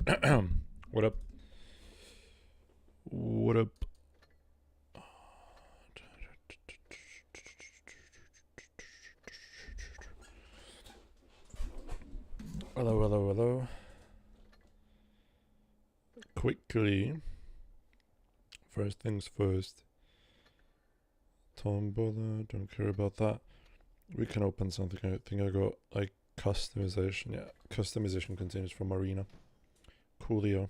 What up? What up? Hello, hello, hello. Quickly. First things first. Tombola, don't care about that. We can open something. I think I got like customization. Yeah, customization continues from Arena. Coolio.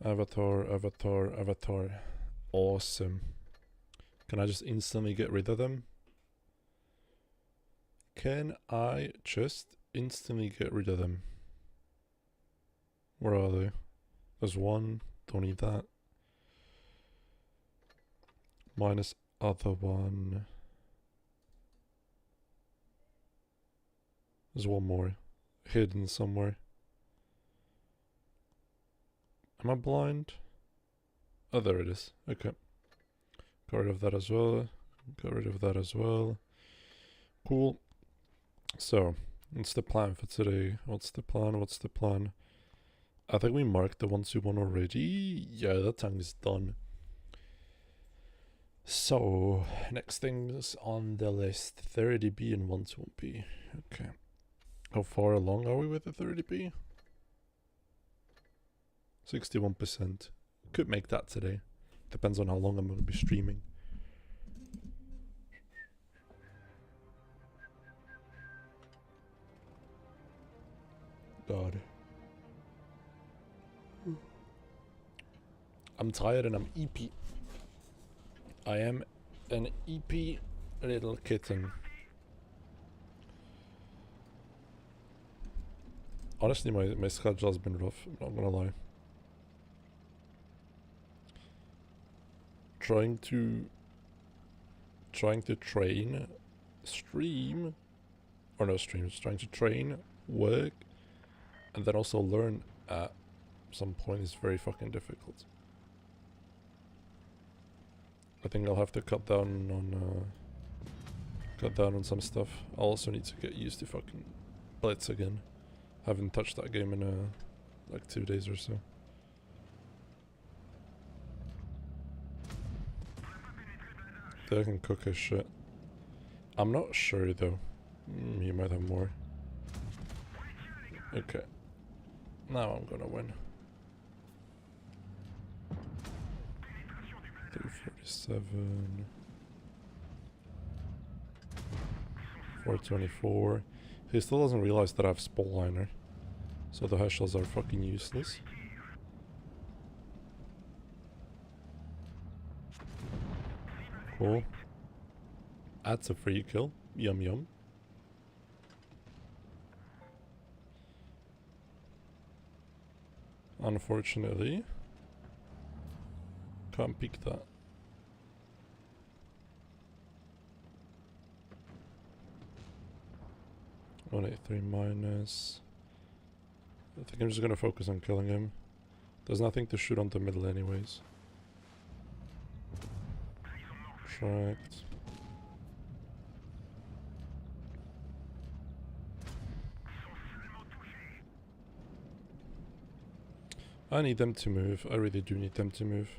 Avatar, avatar, avatar. Awesome. Can I just instantly get rid of them? Can I just instantly get rid of them? Where are they? There's one. Don't need that. Minus other one. There's one more. Hidden somewhere. Am I blind? Oh, there it is. Okay. Got rid of that as well. Got rid of that as well. Cool. So, what's the plan for today? What's the plan? What's the plan? I think we marked the 121 already. Yeah, that tank is done. So, next things on the list. 30B and 121B. Okay. How far along are we with the 30B? 61%. Could make that today. Depends on how long I'm going to be streaming. God. I'm tired and I'm EP. I am an EP little kitten. Honestly, my schedule has been rough, I'm not gonna lie. Trying to train, stream, or no streams, trying to train, work, and then also learn at some point is very fucking difficult. I think I'll have to cut down on some stuff. I also need to get used to fucking Blitz again. Haven't touched that game in like 2 days or so. They can cook his shit. I'm not sure though. He might have more. Okay. Now I'm gonna win. 347. 424. He still doesn't realize that I have Spall Liner. So the Heschels are fucking useless. Cool. That's a free kill. Yum yum. Unfortunately, can't peek that. $183 minus. I think I'm just gonna focus on killing him. There's nothing to shoot on the middle anyways. Tracked. I need them to move. I really do need them to move.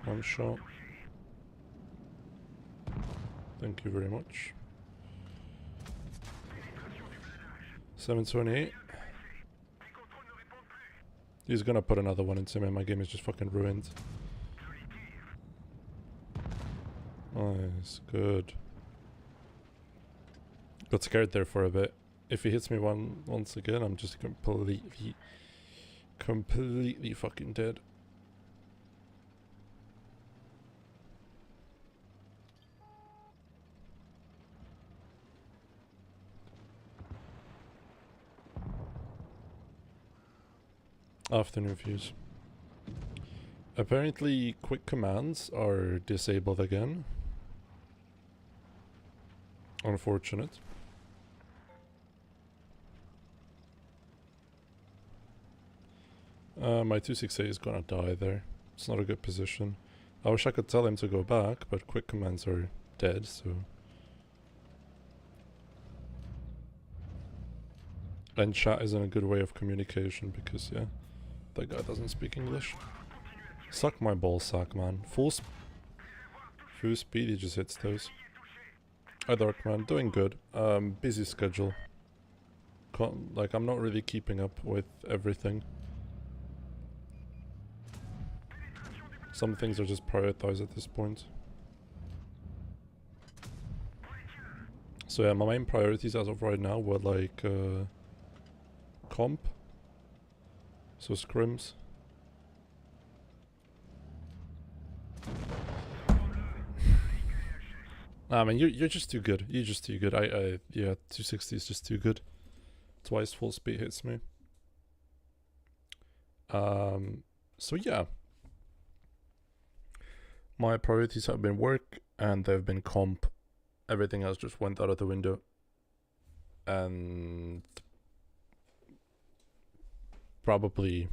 One shot. Thank you very much. 728. He's gonna put another one into me. My game is just fucking ruined. Nice, good. Got scared there for a bit. If he hits me once again, I'm just completely fucking dead. Afternoon views. Apparently quick commands are disabled again. Unfortunate. My 268 is gonna die there. It's not a good position. I wish I could tell him to go back, but quick commands are dead, so... And chat isn't a good way of communication because, yeah, that guy doesn't speak English. Suck my ball sack, man. Full speed, he just hits those. Hi Darkman, doing good. Busy schedule. Like, I'm not really keeping up with everything. Some things are just prioritized at this point. So yeah, my main priorities as of right now were like comp. So scrims. Nah, man, you're just too good. You're just too good. Yeah, 260 is just too good. Twice full speed hits me. So yeah. My priorities have been work and they've been comp. Everything else just went out of the window. And probably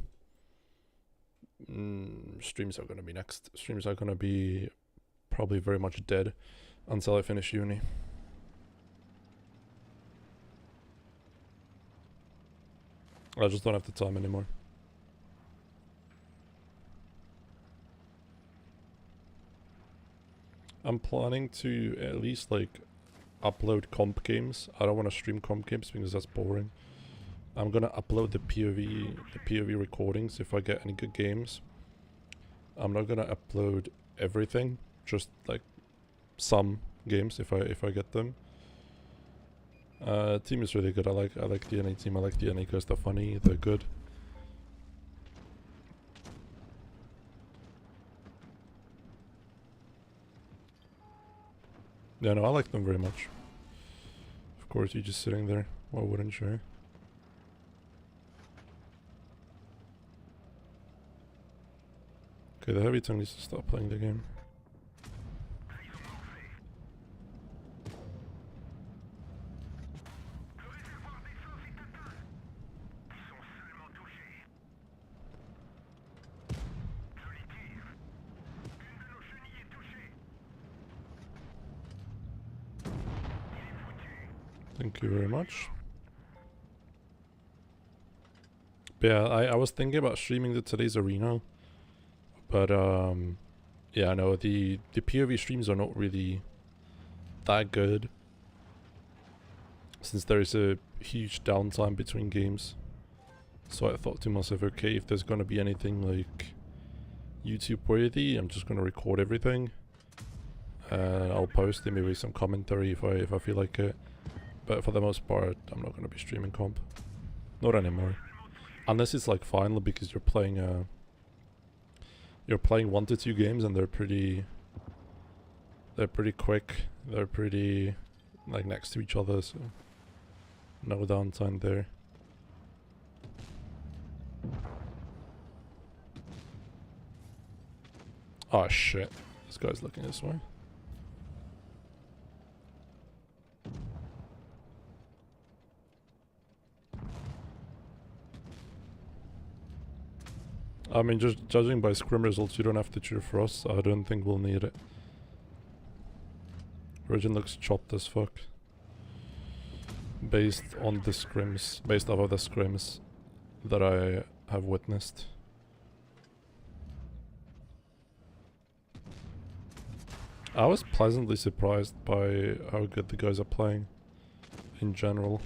streams are gonna be next. Streams are gonna be probably very much dead until I finish uni. I just don't have the time anymore. I'm planning to at least like upload comp games. I don't want to stream comp games because that's boring. I'm gonna upload the POV recordings if I get any good games. I'm not gonna upload everything, just like some games if I get them. Team is really good. I like the NA team. I like the NA because they're funny, they're good. Yeah, no, I like them very much. Of course, you're just sitting there. Why wouldn't you? Okay, the heavy tongue needs to stop playing the game. Thank you very much. But yeah, I was thinking about streaming today's arena. But yeah, no, the POV streams are not really that good. Since there is a huge downtime between games. So I thought to myself, okay, if there's gonna be anything like YouTube worthy, I'm just gonna record everything. And I'll post it, maybe some commentary if I feel like it. But for the most part, I'm not gonna be streaming comp. Not anymore. Unless it's like final because you're playing 1 to 2 games and they're pretty quick. They're pretty like next to each other, so no downtime there. Oh shit. This guy's looking this way. I mean, just judging by scrim results, you don't have to cheer for us. I don't think we'll need it. Origin looks chopped as fuck. Based off of the scrims that I have witnessed. I was pleasantly surprised by how good the guys are playing in general.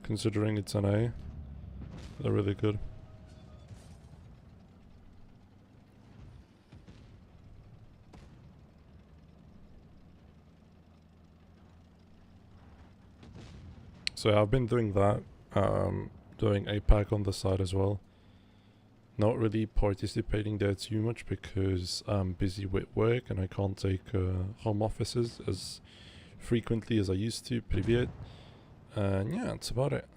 Considering it's an A, they're really good. So yeah, I've been doing that, doing APAC on the side as well. Not really participating there too much because I'm busy with work and I can't take home offices as frequently as I used to. Привет. And yeah, that's about it.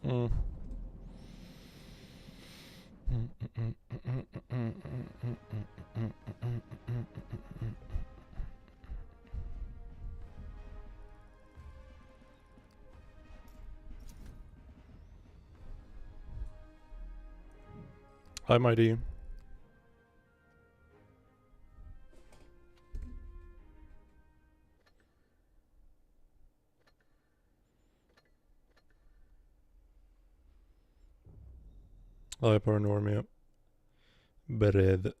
Hi, Mighty. Hi, Paranormia. Bered.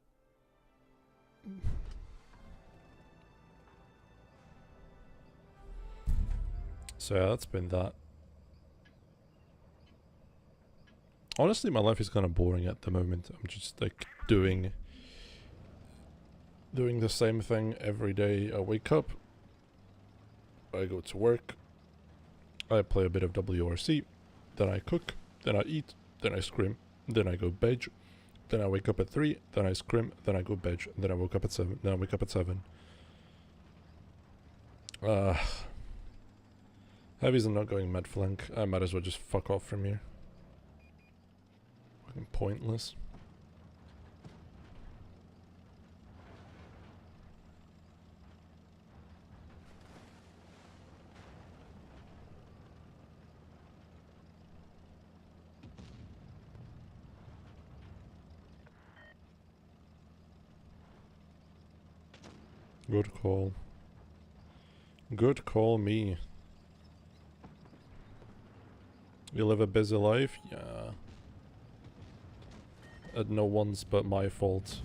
So yeah, that's been that. Honestly, my life is kind of boring at the moment. I'm just like doing the same thing every day. I wake up, I go to work, I play a bit of WRC, then I cook, then I eat, then I scrim, then I go bed, then I wake up at 3, then I scrim, then I go bed, then I woke up at 7, then I wake up at 7. Heavies are not going med flank. I might as well just fuck off from here. Fucking pointless. Good call. Good call, me. You live a busy life? Yeah. No one's but my fault.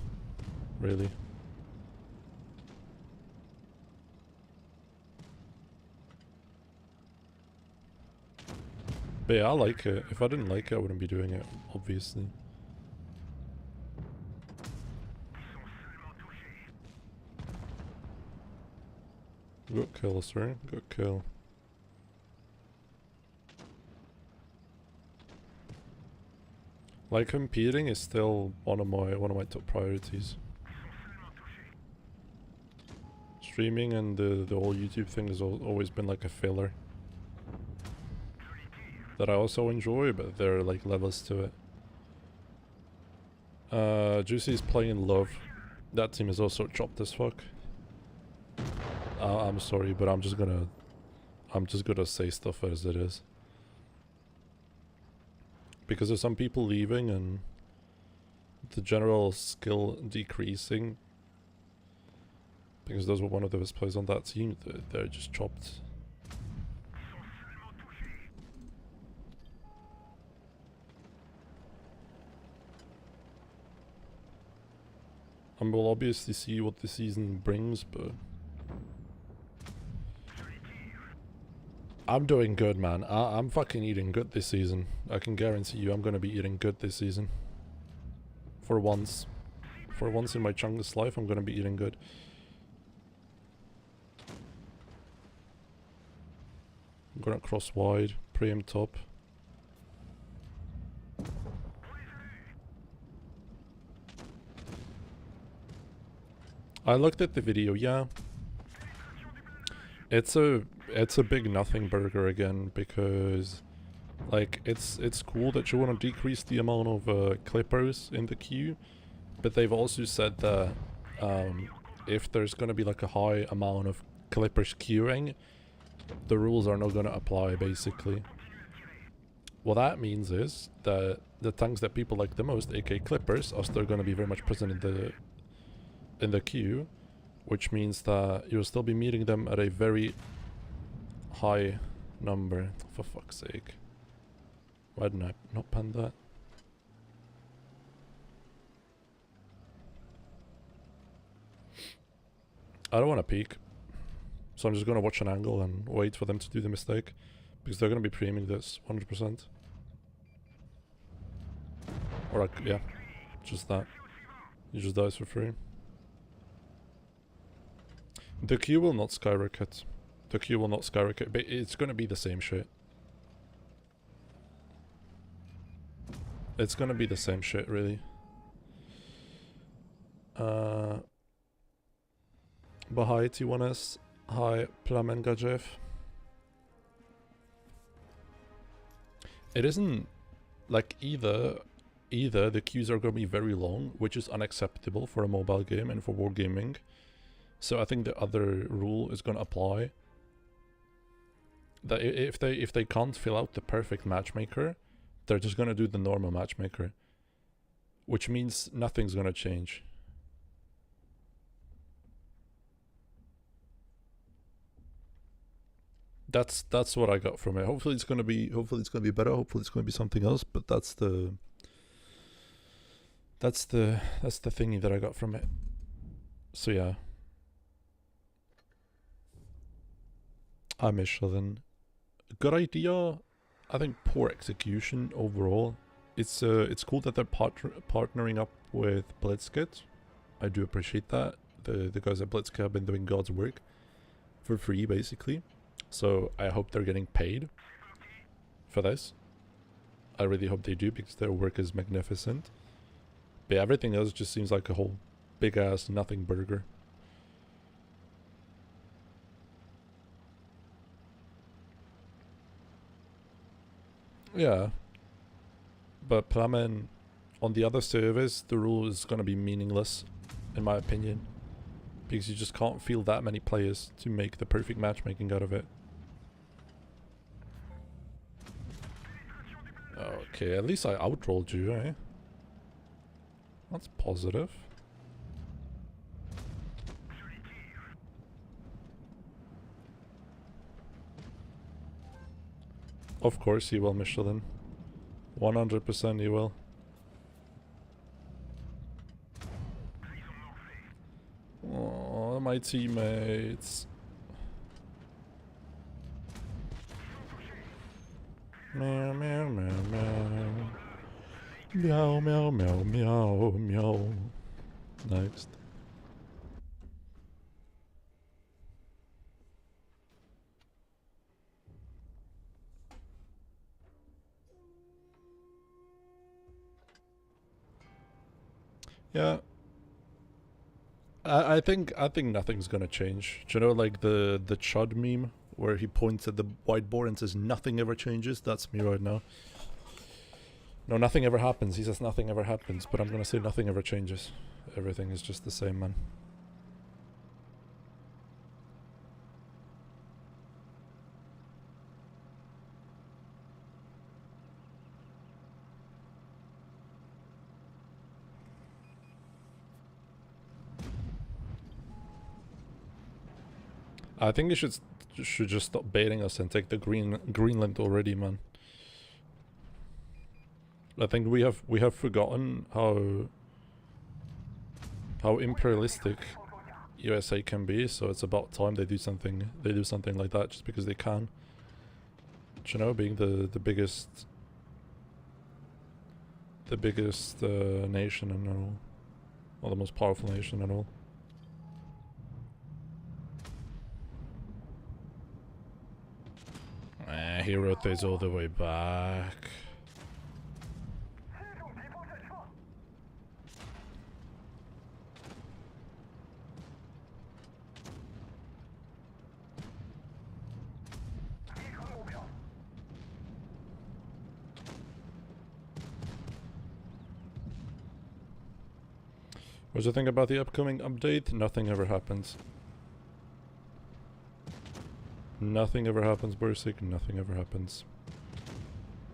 Really. But yeah, I like it. If I didn't like it, I wouldn't be doing it, obviously. Good kill, sir. Good kill. Like, competing is still one of my top priorities. Streaming and the whole YouTube thing has always been like a filler that I also enjoy, but there are like levels to it. Juicy's playing Love. That team is also chopped as fuck. I'm sorry, but I'm just gonna say stuff as it is. Because there's some people leaving and the general skill decreasing. Because those were one of the best players on that team. They're just chopped. And we'll obviously see what the season brings, but I'm doing good, man. I'm fucking eating good this season. I can guarantee you I'm gonna be eating good this season. For once. For once in my chungus life, I'm gonna be eating good. I'm gonna cross wide, pre-aim top. I looked at the video, yeah. It's a big nothing burger again, because like it's cool that you want to decrease the amount of clippers in the queue, but they've also said that if there's gonna be like a high amount of clippers queuing, the rules are not gonna apply basically. What that means is that the tanks that people like the most, aka clippers, are still gonna be very much present in the queue, which means that you'll still be meeting them at a very high number. For fuck's sake. Why didn't I not pen that? I don't want to peek. So I'm just going to watch an angle and wait for them to do the mistake. Because they're going to be pre-aiming this 100%. Or like, yeah. Just that. He just dies for free. The queue will not skyrocket. The queue will not skyrocket, but it's gonna be the same shit. It's gonna be the same shit, really. But hi T1S. Hi Plamengajev. it isn't like either the queues are going to be very long, which is unacceptable for a mobile game and for wargaming. So I think the other rule is going to apply. That if they can't fill out the perfect matchmaker, they're just going to do the normal matchmaker, which means nothing's going to change. That's what I got from it. Hopefully it's gonna be better. Hopefully it's gonna be something else. But that's the thingy that I got from it. So yeah, I'm Michelin. Good idea. I think poor execution overall. It's cool that they're partnering up with Blitzkit. I do appreciate that. The guys at Blitzkit have been doing God's work for free, basically. So I hope they're getting paid for this. I really hope they do, because their work is magnificent. But everything else just seems like a whole big ass nothing burger. Yeah. But Plamen, on the other servers, the rule is going to be meaningless, in my opinion. Because you just can't field that many players to make the perfect matchmaking out of it. Okay, at least I outrolled you, eh? That's positive. Of course he will, Michelin. 100% he will. Oh, my teammates. Meow, meow, meow, meow. Meow, meow, meow, meow, meow. Next. Yeah. I think nothing's gonna change. Do you know, like the Chud meme where he points at the whiteboard and says nothing ever changes? That's me right now. No, nothing ever happens. He says nothing ever happens, but I'm gonna say nothing ever changes. Everything is just the same, man. I think you should just stop baiting us and take the Greenland already, man. I think we have forgotten how imperialistic USA can be, so it's about time they do something like that just because they can. Do you know, being the biggest nation and all, or the most powerful nation and all. He rotates all the way back. What's the thing about the upcoming update? Nothing ever happens. Nothing ever happens, Bursik. Nothing ever happens.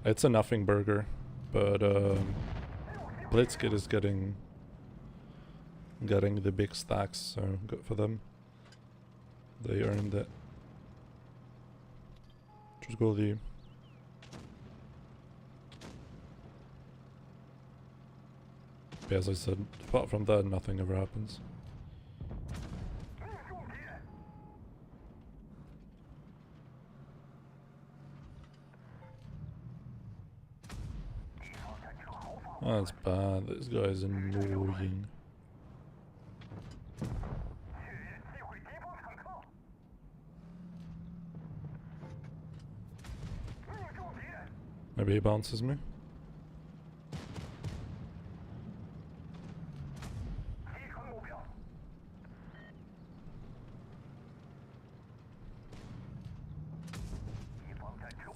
It's a nothing burger, but Blitzkit is getting the big stacks, so good for them. They earned it. Just go the. But as I said, apart from that, nothing ever happens. Oh, that's bad. This guy is annoying. Maybe he bounces me.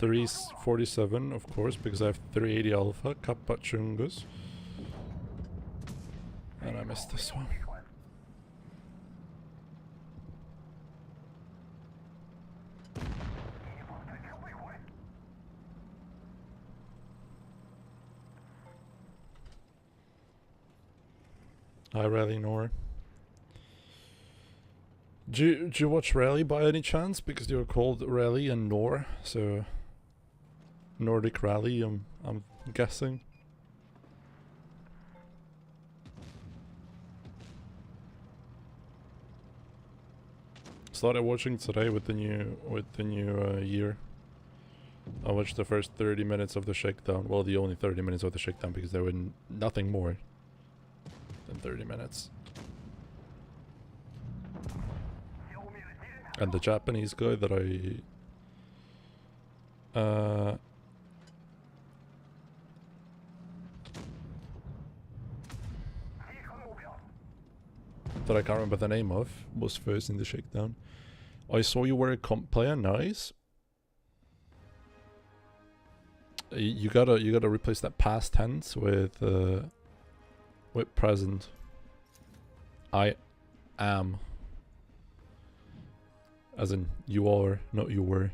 347, of course, because I have 380 alpha, Kappa Chungus. And I missed this one. Hi, Rally Nor. Do you watch Rally by any chance? Because they were called Rally and Nor, so Nordic Rally. I'm guessing. Started watching today with the new year. I watched the first 30 minutes of the shakedown. Well, the only 30 minutes of the shakedown because there were nothing more than 30 minutes. And the Japanese guy that that I can't remember the name of was first in the shakedown. I saw you were a comp player. Nice. You gotta replace that past tense with present. I am. As in, you are, not you were.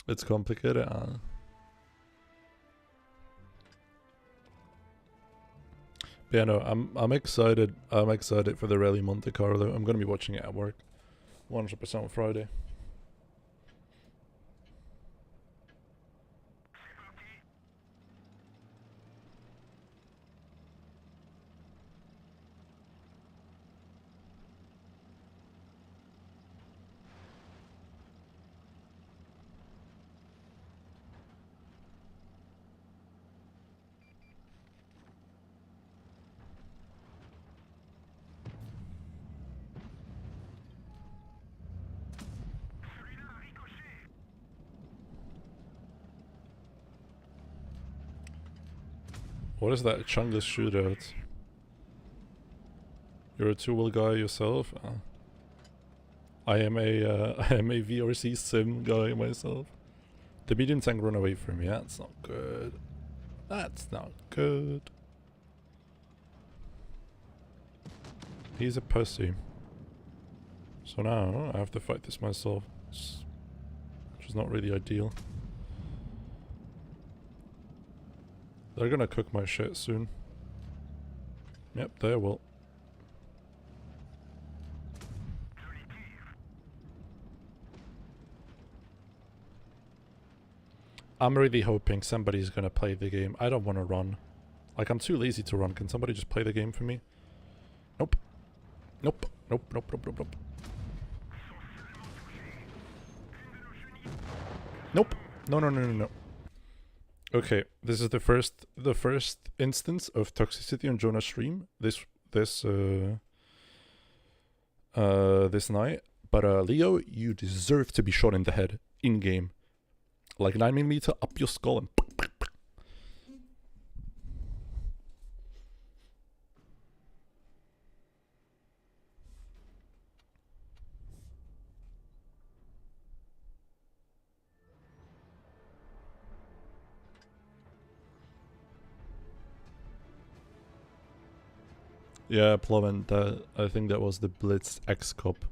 It's complicated. But yeah, no, I'm excited. I'm excited for the Rally Monte Carlo. I'm gonna be watching it at work, 100% on Friday. What is that Chungus shootout? You're a two-wheel guy yourself? I am a VRC sim guy myself. The medium tank run away from me. That's not good. That's not good. He's a pussy. So now I have to fight this myself, which is not really ideal. They're gonna cook my shit soon. Yep, they will. I'm really hoping somebody's gonna play the game. I don't want to run. Like, I'm too lazy to run. Can somebody just play the game for me? Nope. Nope. Nope, nope, nope, nope, nope. Nope. No, no, no, no, no. Okay, this is the first instance of toxicity on Jonah's stream this night. But Leo, you deserve to be shot in the head in game, like 9mm up your skull and. Yeah, Plovin, that I think that was the Blitz X Cup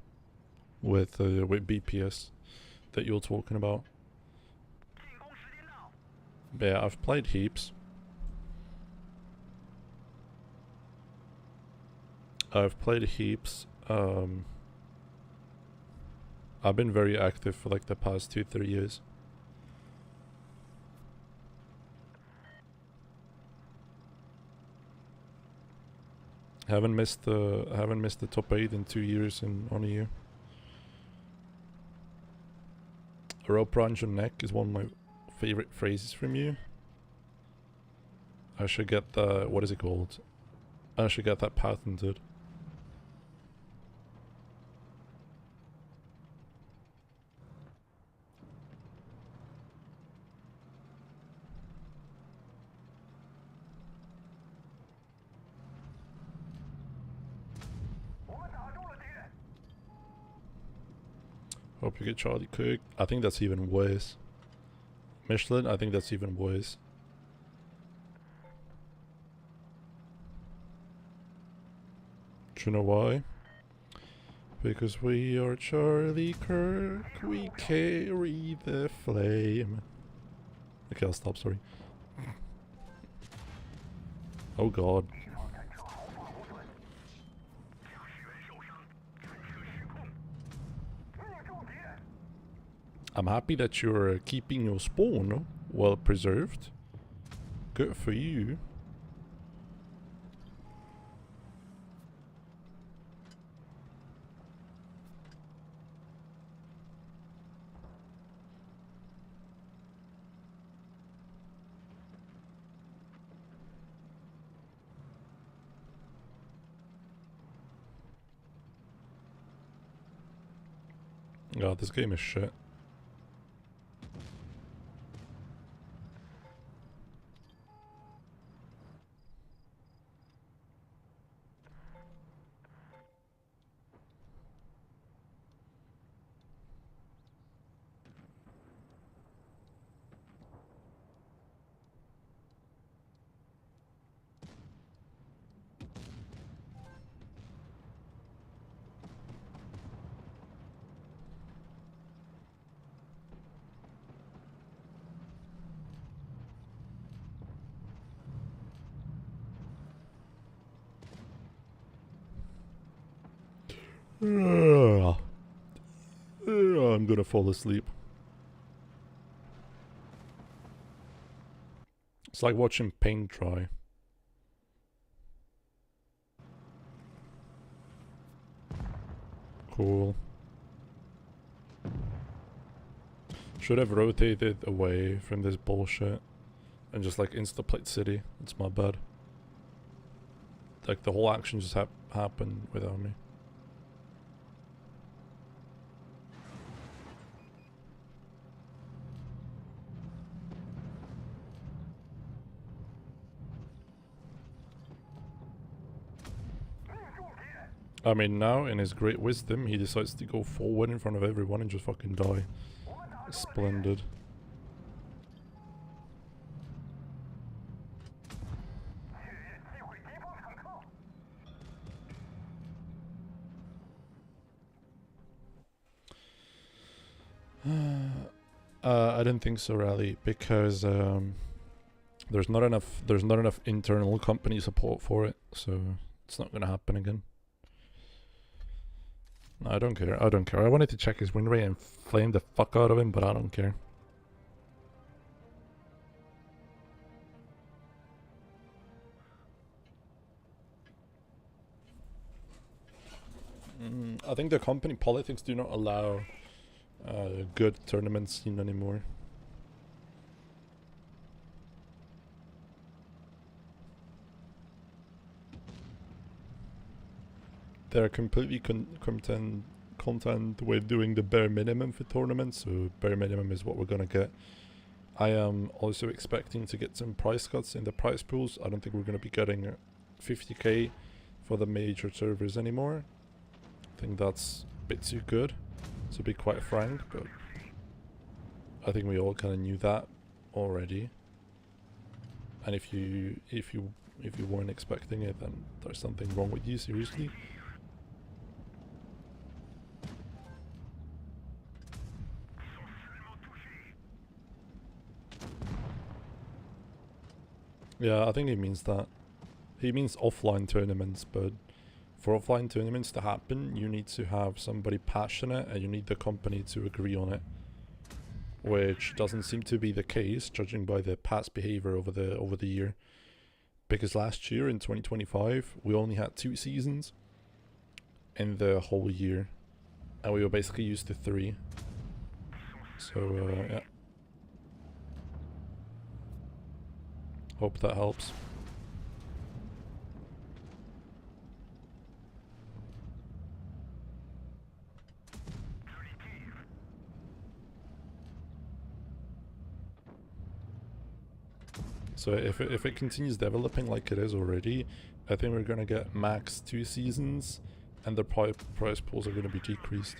with BPS that you were talking about. But yeah, I've played heaps. I've been very active for like the past 2-3 years. Haven't missed the top 8 in 2 years on a year. A rope around your neck is one of my favorite phrases from you. I should get the, what is it called? I should get that patented. Hope you get Charlie Cook. I think that's even worse. Michelin, I think that's even worse. Do you know why? Because we are Charlie Kirk, we carry the flame. Okay, I'll stop, sorry. Oh god. I'm happy that you're keeping your spawn well preserved. Good for you. God, this game is shit. I'm gonna fall asleep. It's like watching paint dry. Cool. Should have rotated away from this bullshit and just like insta-played City. It's my bad. Like the whole action just happened without me. I mean, now in his great wisdom, he decides to go forward in front of everyone and just fucking die. Splendid. I didn't think so, Rally, because there's not enough internal company support for it, so it's not gonna happen again. No, I don't care. I don't care. I wanted to check his win rate and flame the fuck out of him, but I don't care. I think the company politics do not allow good tournament scene anymore. They're completely content with doing the bare minimum for tournaments, so bare minimum is what we're gonna get. I am also expecting to get some price cuts in the prize pools. I don't think we're gonna be getting 50k for the major servers anymore. I think that's a bit too good, to be quite frank, but I think we all kind of knew that already. And if you weren't expecting it, then there's something wrong with you, seriously. Yeah, I think he means that. He means offline tournaments, but for offline tournaments to happen, you need to have somebody passionate and you need the company to agree on it. Which doesn't seem to be the case, judging by the past behavior over the year. Because last year, in 2025, we only had 2 seasons in the whole year. And we were basically used to 3. So, yeah. Hope that helps. So if it continues developing like it is already, I think we're gonna get max 2 seasons, and the prize pools are gonna be decreased.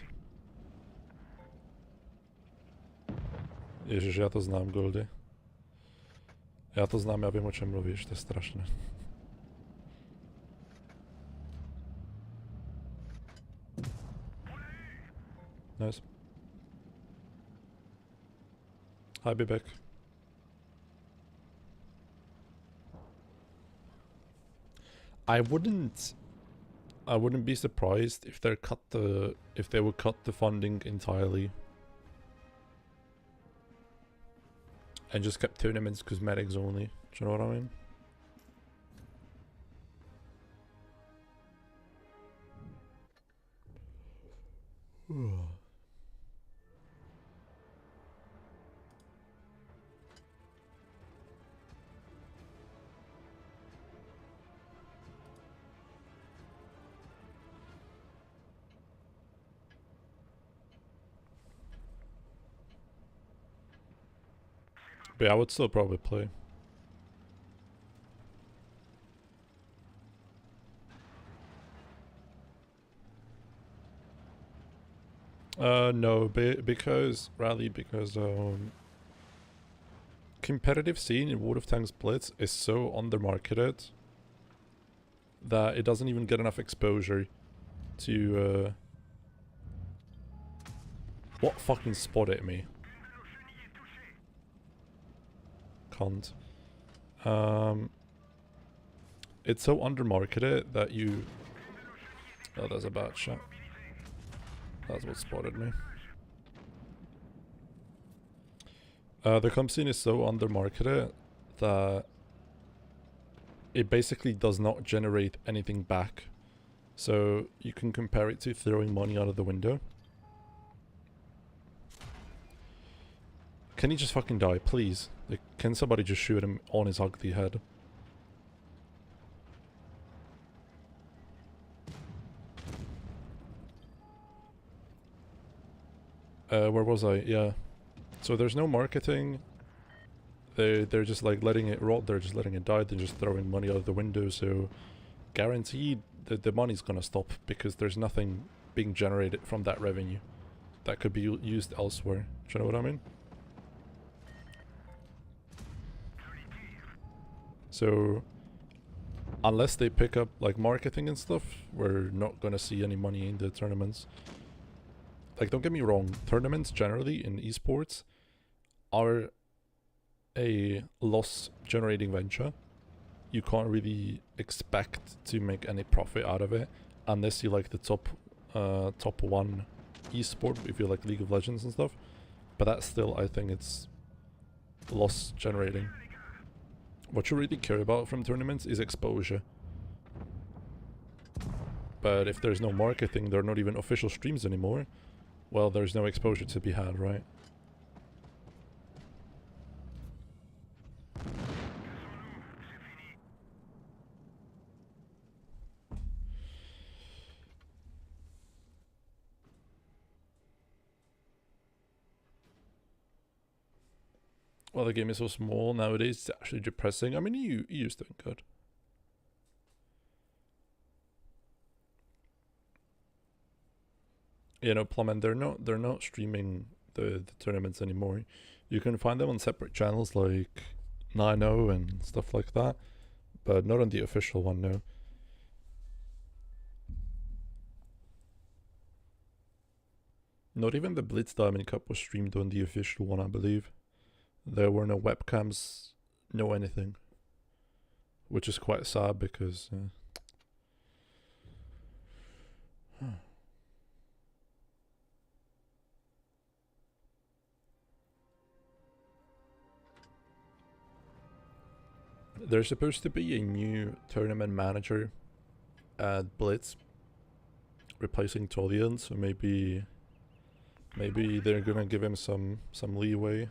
Ježiš, já to znám, Goldy. Já to znám, já vím, o čem mluvíš, to je strašné. Nice. I'll be back. I wouldn't be surprised if they would cut the funding entirely and just kept tournaments cosmetics only. Do you know what I mean? But yeah, I would still probably play. No, because competitive scene in World of Tanks Blitz is so undermarketed that it doesn't even get enough exposure to what fucking spotted me? Cunt. It's so undermarketed that you... Oh, there's a bad shot. That's what spotted me. The comp scene is so undermarketed that it basically does not generate anything back. So you can compare it to throwing money out of the window. Can he just fucking die, please? Like, can somebody just shoot him on his ugly head? Where was I? Yeah. So there's no marketing. They're just like letting it rot. They're just letting it die. They're just throwing money out of the window. So guaranteed that the money's gonna stop because there's nothing being generated from that revenue that could be used elsewhere. Do you know what I mean? So unless they pick up like marketing and stuff, we're not gonna see any money in the tournaments. Like, don't get me wrong, tournaments generally in esports are a loss generating venture. You can't really expect to make any profit out of it unless you like the top one esport, if you like League of Legends and stuff. But that's still, I think it's loss generating. What you really care about from tournaments is exposure. But if there's no marketing, there are not even official streams anymore, well, there's no exposure to be had, right? Well, the game is so small nowadays, it's actually depressing. I mean, you used to be good. You know, Plummet, they're not streaming the tournaments anymore. You can find them on separate channels like 9.0 and stuff like that, but not on the official one, no. Not even the Blitz Diamond Cup was streamed on the official one, I believe. There were no webcams, no anything. Which is quite sad because... There's supposed to be a new tournament manager at Blitz, replacing Tolian, so maybe they're gonna give him some leeway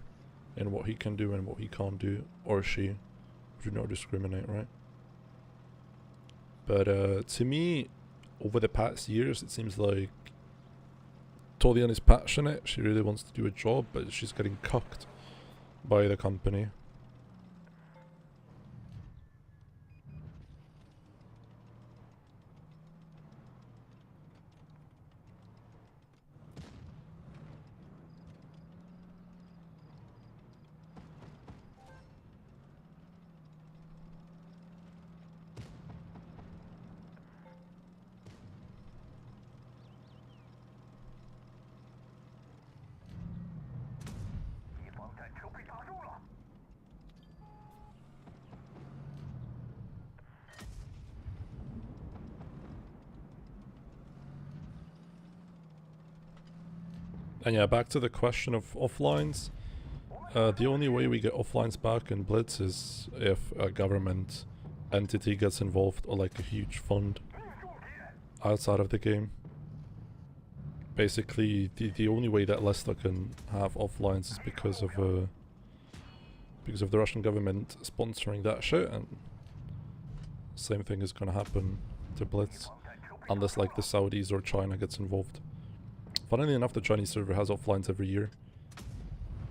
in what he can do and what he can't do, or she. Do not discriminate, right? But to me, over the past years, it seems like Tolian is passionate, she really wants to do a job, but she's getting cucked by the company. And yeah, back to the question of offlines. The only way we get offlines back in Blitz is if a government entity gets involved or like a huge fund outside of the game. Basically, the only way that Leicester can have offlines is because of the Russian government sponsoring that shit, and same thing is gonna happen to Blitz unless like the Saudis or China gets involved. Funnily enough, the Chinese server has offlines every year,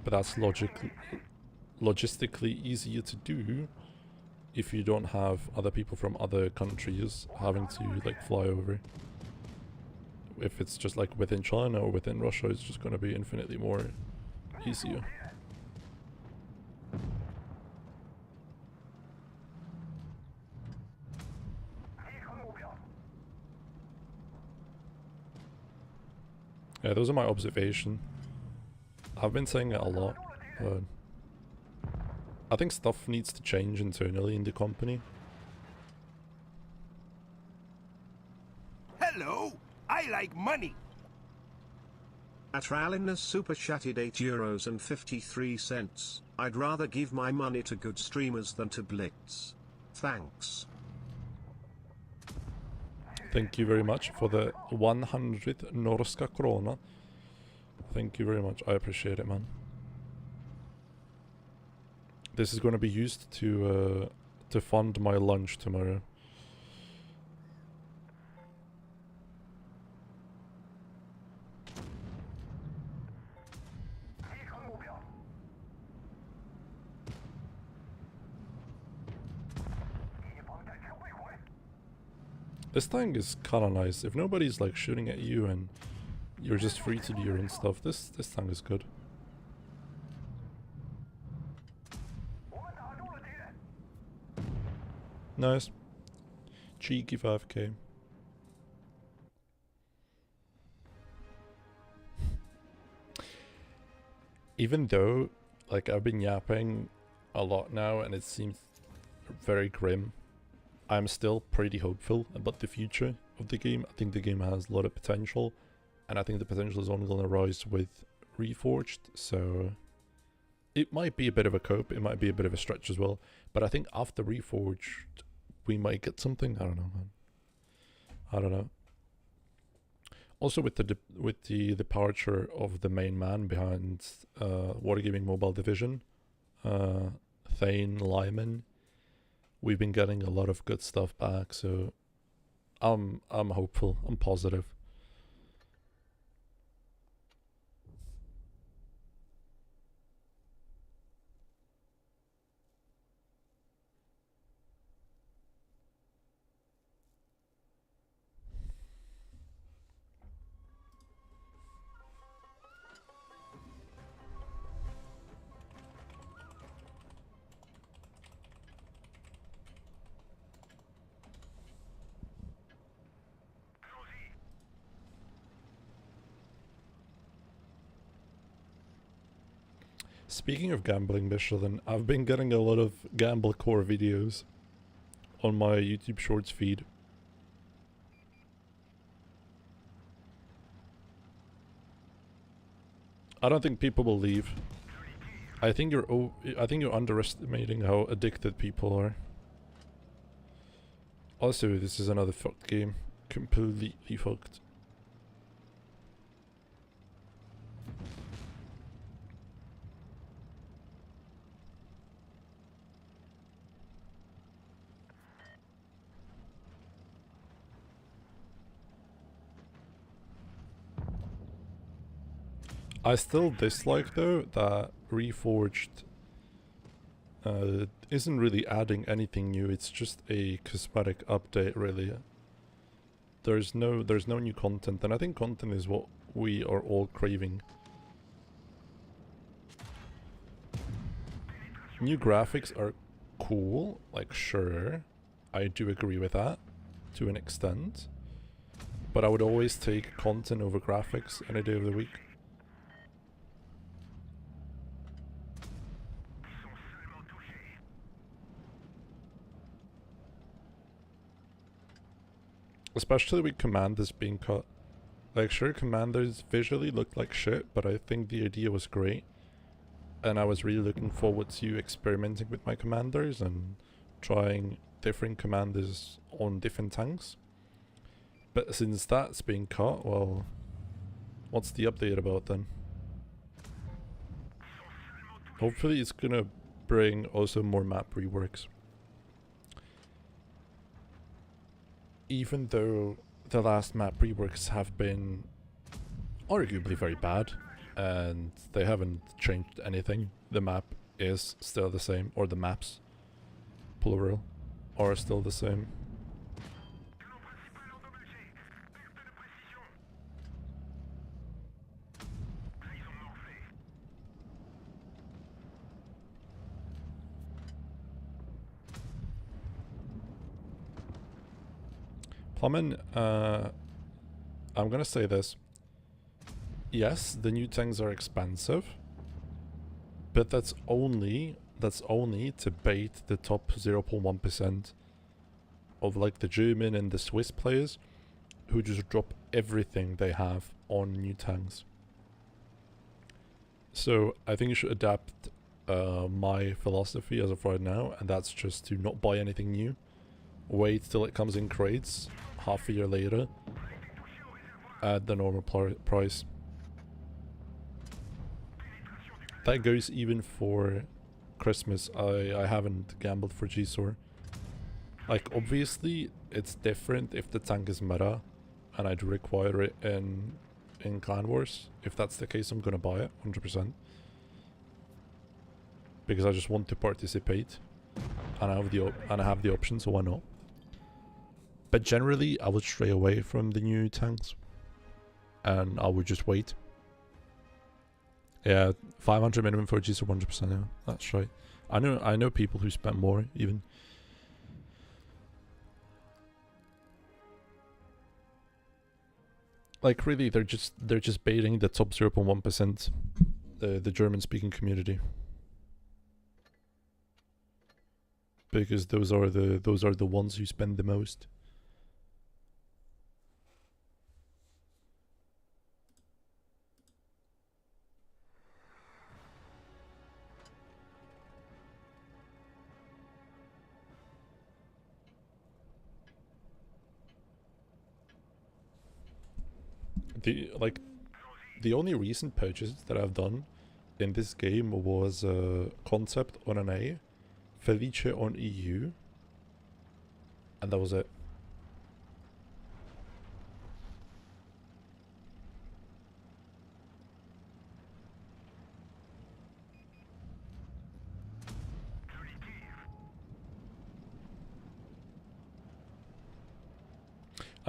but that's logistically easier to do if you don't have other people from other countries having to like fly over. If it's just like within China or within Russia, it's just going to be infinitely more easier. Yeah, those are my observations. I've been saying it a lot, but I think stuff needs to change internally in the company. Hello, I like money. Atralinas super chatted €8.53. I'd rather give my money to good streamers than to Blitz. Thanks. Thank you very much for the 100 Norska krona. Thank you very much. I appreciate it, man. This is going to be used to fund my lunch tomorrow. This thing is kinda nice. If nobody's like shooting at you and you're just free to do your own stuff, this thing is good. Nice. Cheeky 5k. Even though, like, I've been yapping a lot now and it seems very grim, I'm still pretty hopeful about the future of the game. I think the game has a lot of potential, and I think the potential is only going to rise with Reforged, so it might be a bit of a cope, it might be a bit of a stretch as well, but I think after Reforged we might get something. I don't know, man. I don't know. Also with the departure of the main man behind Wargaming Mobile Division, Thane Lyman, we've been getting a lot of good stuff back, so I'm hopeful, I'm positive. Speaking of gambling, Michelin, I've been getting a lot of Gamble Core videos on my YouTube Shorts feed. I don't think people will leave. I think you're underestimating how addicted people are. Also, this is another fucked game. Completely fucked. I still dislike though that Reforged isn't really adding anything new. It's just a cosmetic update, really. There's no new content, and I think content is what we are all craving. New graphics are cool, like sure, I do agree with that to an extent, but I would always take content over graphics any day of the week. Especially with Commanders being cut. Like, sure, commanders visually looked like shit, but I think the idea was great. And I was really looking forward to experimenting with my commanders and trying different commanders on different tanks. But since that's been cut, well, what's the update about then? Hopefully it's gonna bring also more map reworks. Even though the last map reworks have been arguably very bad, and they haven't changed anything. The map is still the same, or the maps, plural, are still the same. Plummin, I'm gonna say this. Yes, the new tanks are expensive, but that's only to bait the top 0.1% of like the German and the Swiss players who just drop everything they have on new tanks. So I think you should adapt my philosophy as of right now, and that's just to not buy anything new. Wait till it comes in crates half a year later at the normal price. That goes even for Christmas. I haven't gambled for GSOR. Like, obviously, it's different if the tank is meta, and I'd require it in Clan Wars. If that's the case, I'm gonna buy it, 100%. Because I just want to participate, and I have the option, so why not? But generally, I would stray away from the new tanks, and I would just wait. Yeah, 500 minimum for GSOR, 100%. Yeah, that's right. I know people who spent more even. Like, really, they're just baiting the top 0.1%, the German-speaking community, because those are the ones who spend the most. The only recent purchases that I've done in this game was Concept on an A, Felice on EU, and that was it.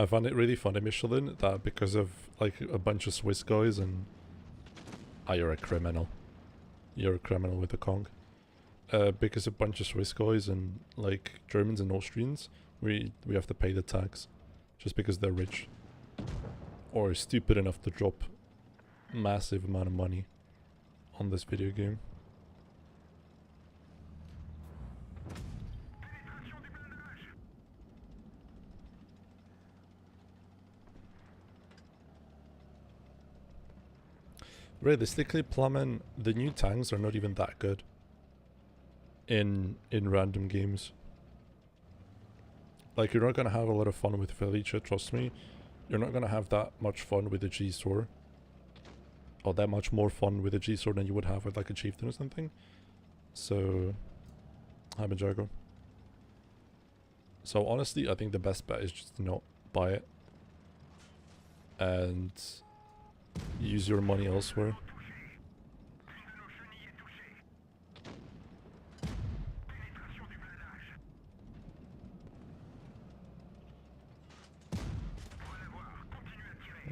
I found it really funny, Michelin, that because of like a bunch of Swiss guys and you're a criminal. You're a criminal with a Kong. Because a bunch of Swiss guys and like Germans and Austrians, we have to pay the tax just because they're rich or stupid enough to drop massive amount of money on this video game. Realistically, Plummin, the new tanks are not even that good in random games. Like, you're not gonna have a lot of fun with Felice, trust me. You're not gonna have that much fun with the G-Sword. Or that much more fun with a G-Sword than you would have with like a Chieftain or something. So, I'm a Jago. So honestly, I think the best bet is just to not buy it. And use your money elsewhere.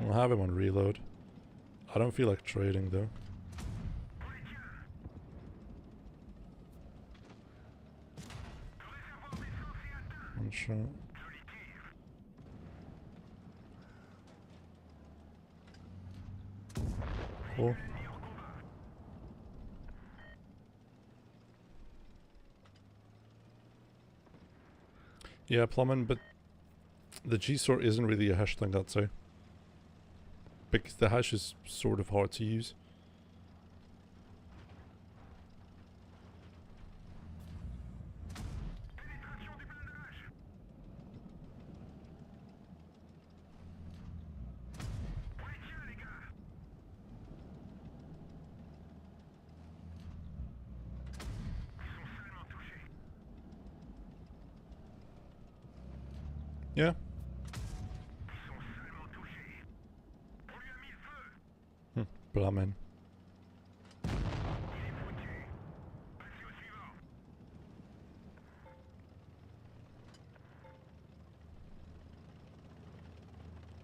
I'll have him on reload. I don't feel like trading though. One shot. Cool. Yeah, Plummin, but the G-Sword isn't really a hashtag, I'd say. because the hash is sort of hard to use. Yeah. Blah, man.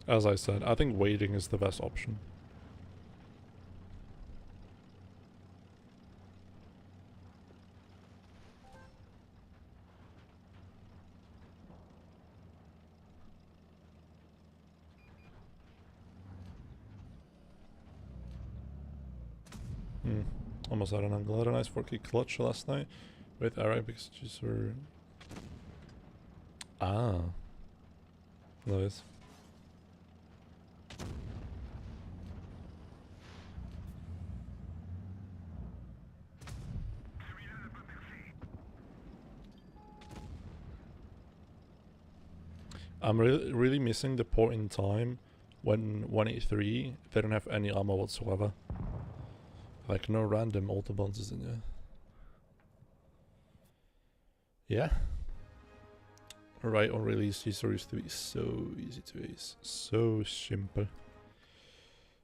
As I said, I think waiting is the best option. Almost had an angle. Had a nice 4K clutch last night with Eric because just were. Ah. Nice. I'm really missing the point in time when 183 they don't have any armor whatsoever. Like no random auto bounces in there. Yeah. Right on release, these used to be so easy to ace. So simple.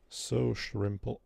So shrimple.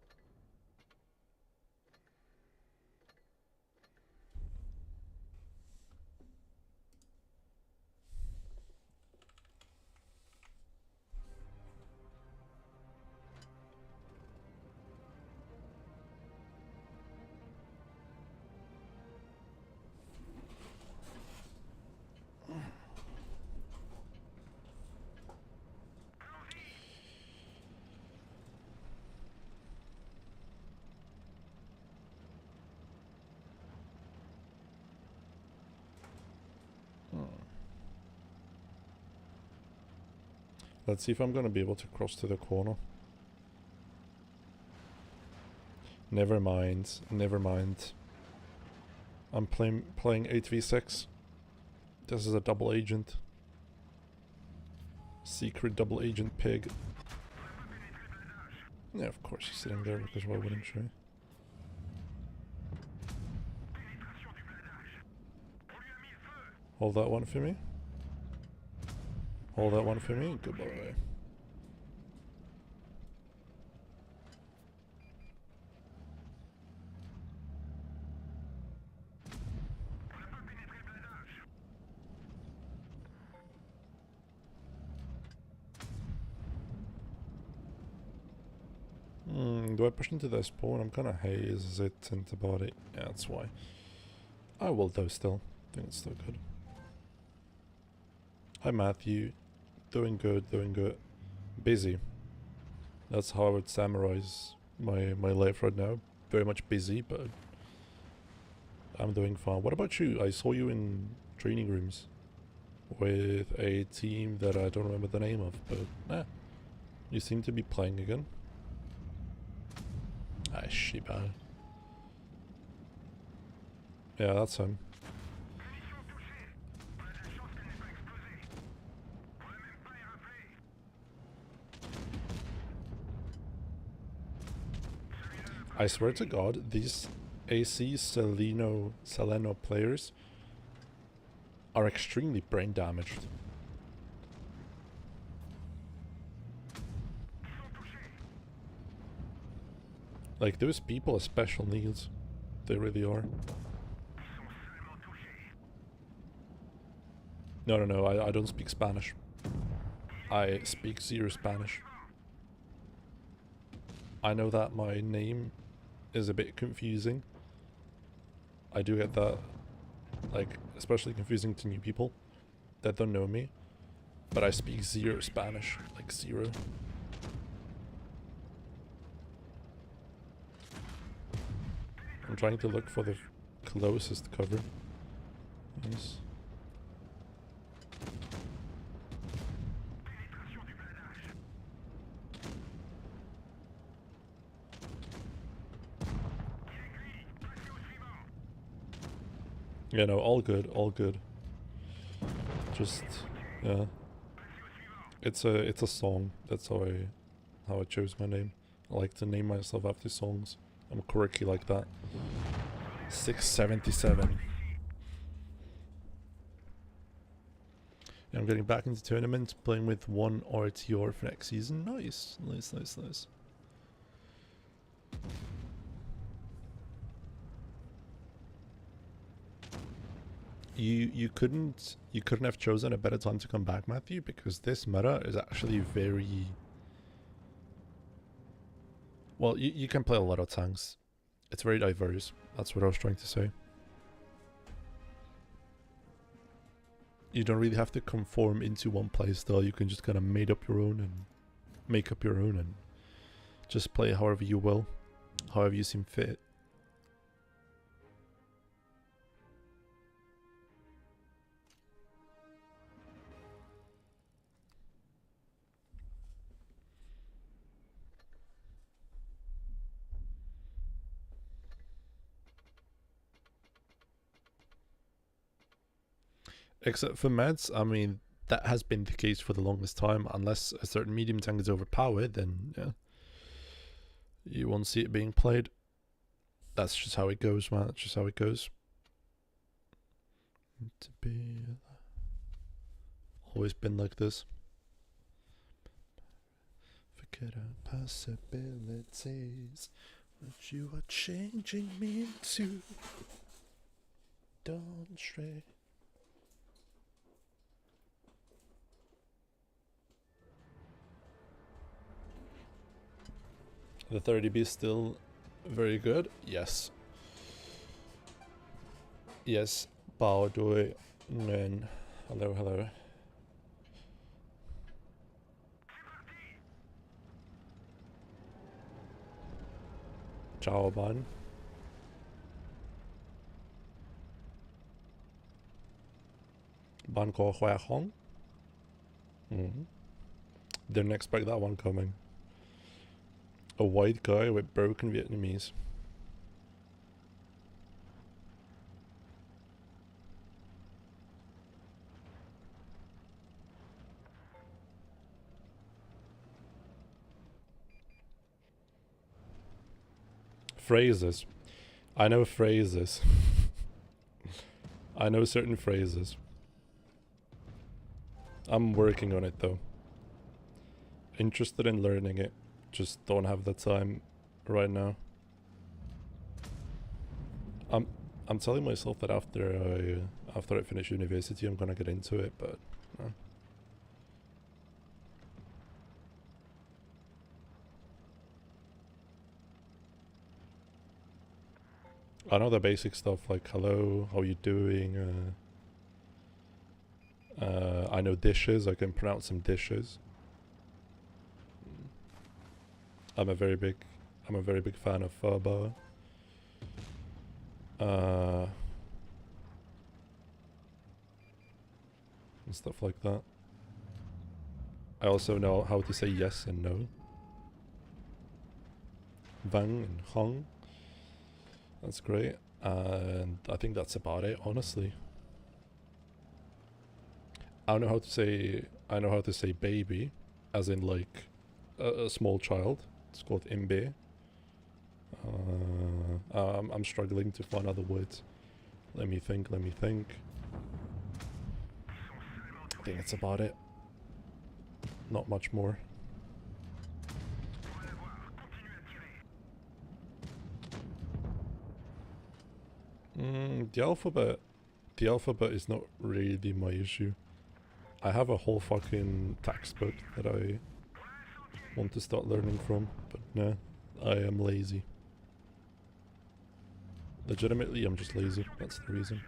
Let's see if I'm gonna be able to cross to the corner. Never mind, never mind. I'm playing 8v6. This is a double agent. Secret double agent pig. Yeah, of course he's sitting there because why wouldn't you? Hold that one for me. Hold that one for me. Goodbye. Do I push into their spawn? I'm kind of hesitant about it. Yeah, that's why. I will though still. I think it's still good. Hi Matthew. Doing good, doing good. Busy. That's how I would summarize my life right now. Very much busy, but I'm doing fine. What about you? I saw you in training rooms with a team that I don't remember the name of, but you seem to be playing again. Ah, Shiba. Yeah, that's him. I swear to God, these AC Seleno players are extremely brain damaged. Like, those people are special needs. They really are. No, I don't speak Spanish. I speak zero Spanish. I know that my name is a bit confusing. I do get that, like, especially confusing to new people that don't know me. But I speak zero Spanish, like zero. I'm trying to look for the closest cover. Nice. Yeah, no, all good, all good. Just, yeah. It's a song. That's how I chose my name. I like to name myself after songs. I'm quirky like that. 677. Yeah, I'm getting back into tournaments, playing with one RTR for next season. Nice, nice, nice, nice. You couldn't have chosen a better time to come back, Matthew, because this meta is actually very well. You can play a lot of tanks. It's very diverse. That's what I was trying to say. You don't really have to conform into one playstyle. You can just kind of make up your own and just play however you will, however you seem fit. Except for meds, I mean, that has been the case for the longest time. Unless a certain medium tank is overpowered, then yeah, you won't see it being played. That's just how it goes, man. That's just how it goes. To be always been like this. Forget our possibilities. What you are changing me into. Don't stray. The 30B is still very good. Yes. Yes. Bao Dui Nguyen. Hello, hello. Chào bạn. Bạn có khỏe không? Didn't expect that one coming. A white guy with broken Vietnamese. Phrases. I know phrases. I know certain phrases. I'm working on it though. Interested in learning it. Just don't have the time right now. I'm telling myself that after I finish university I'm gonna get into it, but no. I know the basic stuff like hello, how you doing, I know dishes, I can pronounce some dishes. I'm a very big fan of pho bar. And stuff like that. I also know how to say yes and no. Vang and hong. That's great. And I think that's about it, honestly. I know how to say baby, as in like a small child. It's called imbe. I'm struggling to find other words. Let me think. I think that's about it. Not much more. The alphabet is not really my issue. I have a whole fucking textbook that I want to start learning from, but nah, I am lazy. Legitimately, I'm just lazy. That's the reason.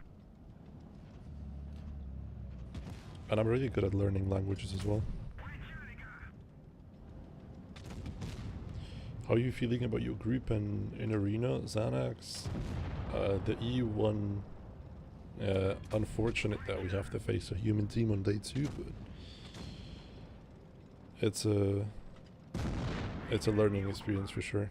And I'm really good at learning languages as well. How are you feeling about your group in Arena, Xanax? The EU1, unfortunate that we have to face a human team on day 2, but it's a learning experience for sure.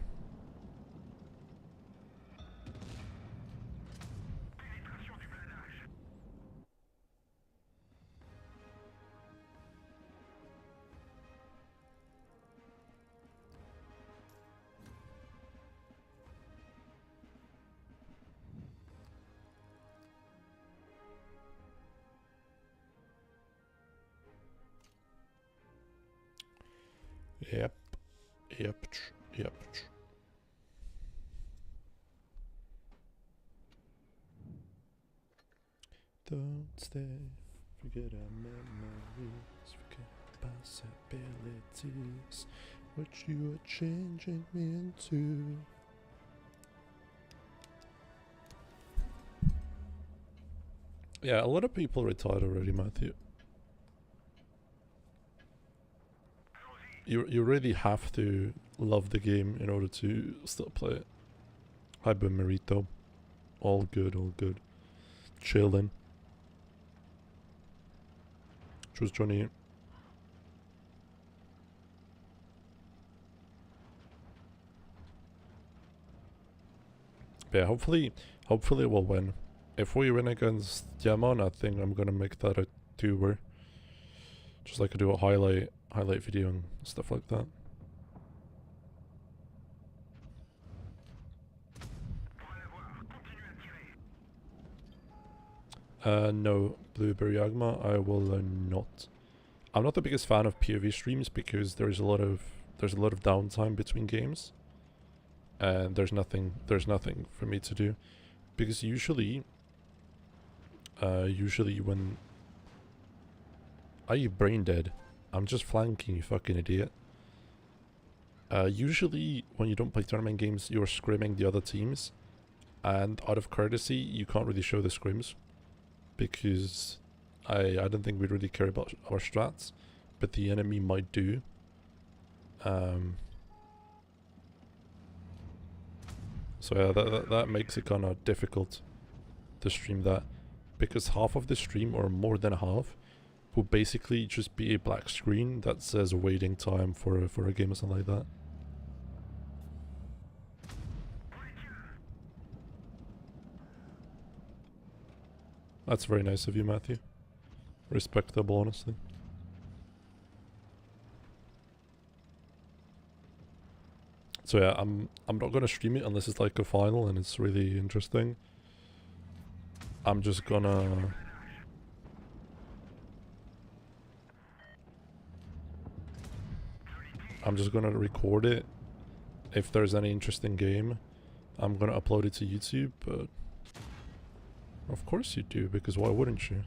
Yep. Yep. Yep. Don't stay, forget our memories, forget possibilities, what you are changing me into. Yeah, a lot of people retired already, Matthew. You really have to love the game in order to still play it. Hi, Merito. All good, all good. Chillin'. Choose Johnny. But yeah, hopefully we'll win. If we win against Yaman, I think I'm gonna make that a 2-er. Just like I do a highlight video and stuff like that. No, Blueberry Agma, I will not. I'm not the biggest fan of PoV streams because there's a lot of downtime between games, and there's nothing for me to do, because usually when are you brain dead? I'm just flanking, you fucking idiot. Usually when you don't play tournament games, you're scrimming the other teams, and out of courtesy, you can't really show the scrims, because I don't think we really care about our strats, but the enemy might do. So yeah, that makes it kind of difficult to stream that, because half of the stream, or more than half, will basically just be a black screen that says waiting time for a game or something like that. That's very nice of you, Matthew. Respectable, honestly. So yeah, I'm not gonna stream it unless it's like a final and it's really interesting. I'm just gonna record it. If there's any interesting game, I'm gonna upload it to YouTube, but of course you do, because why wouldn't you?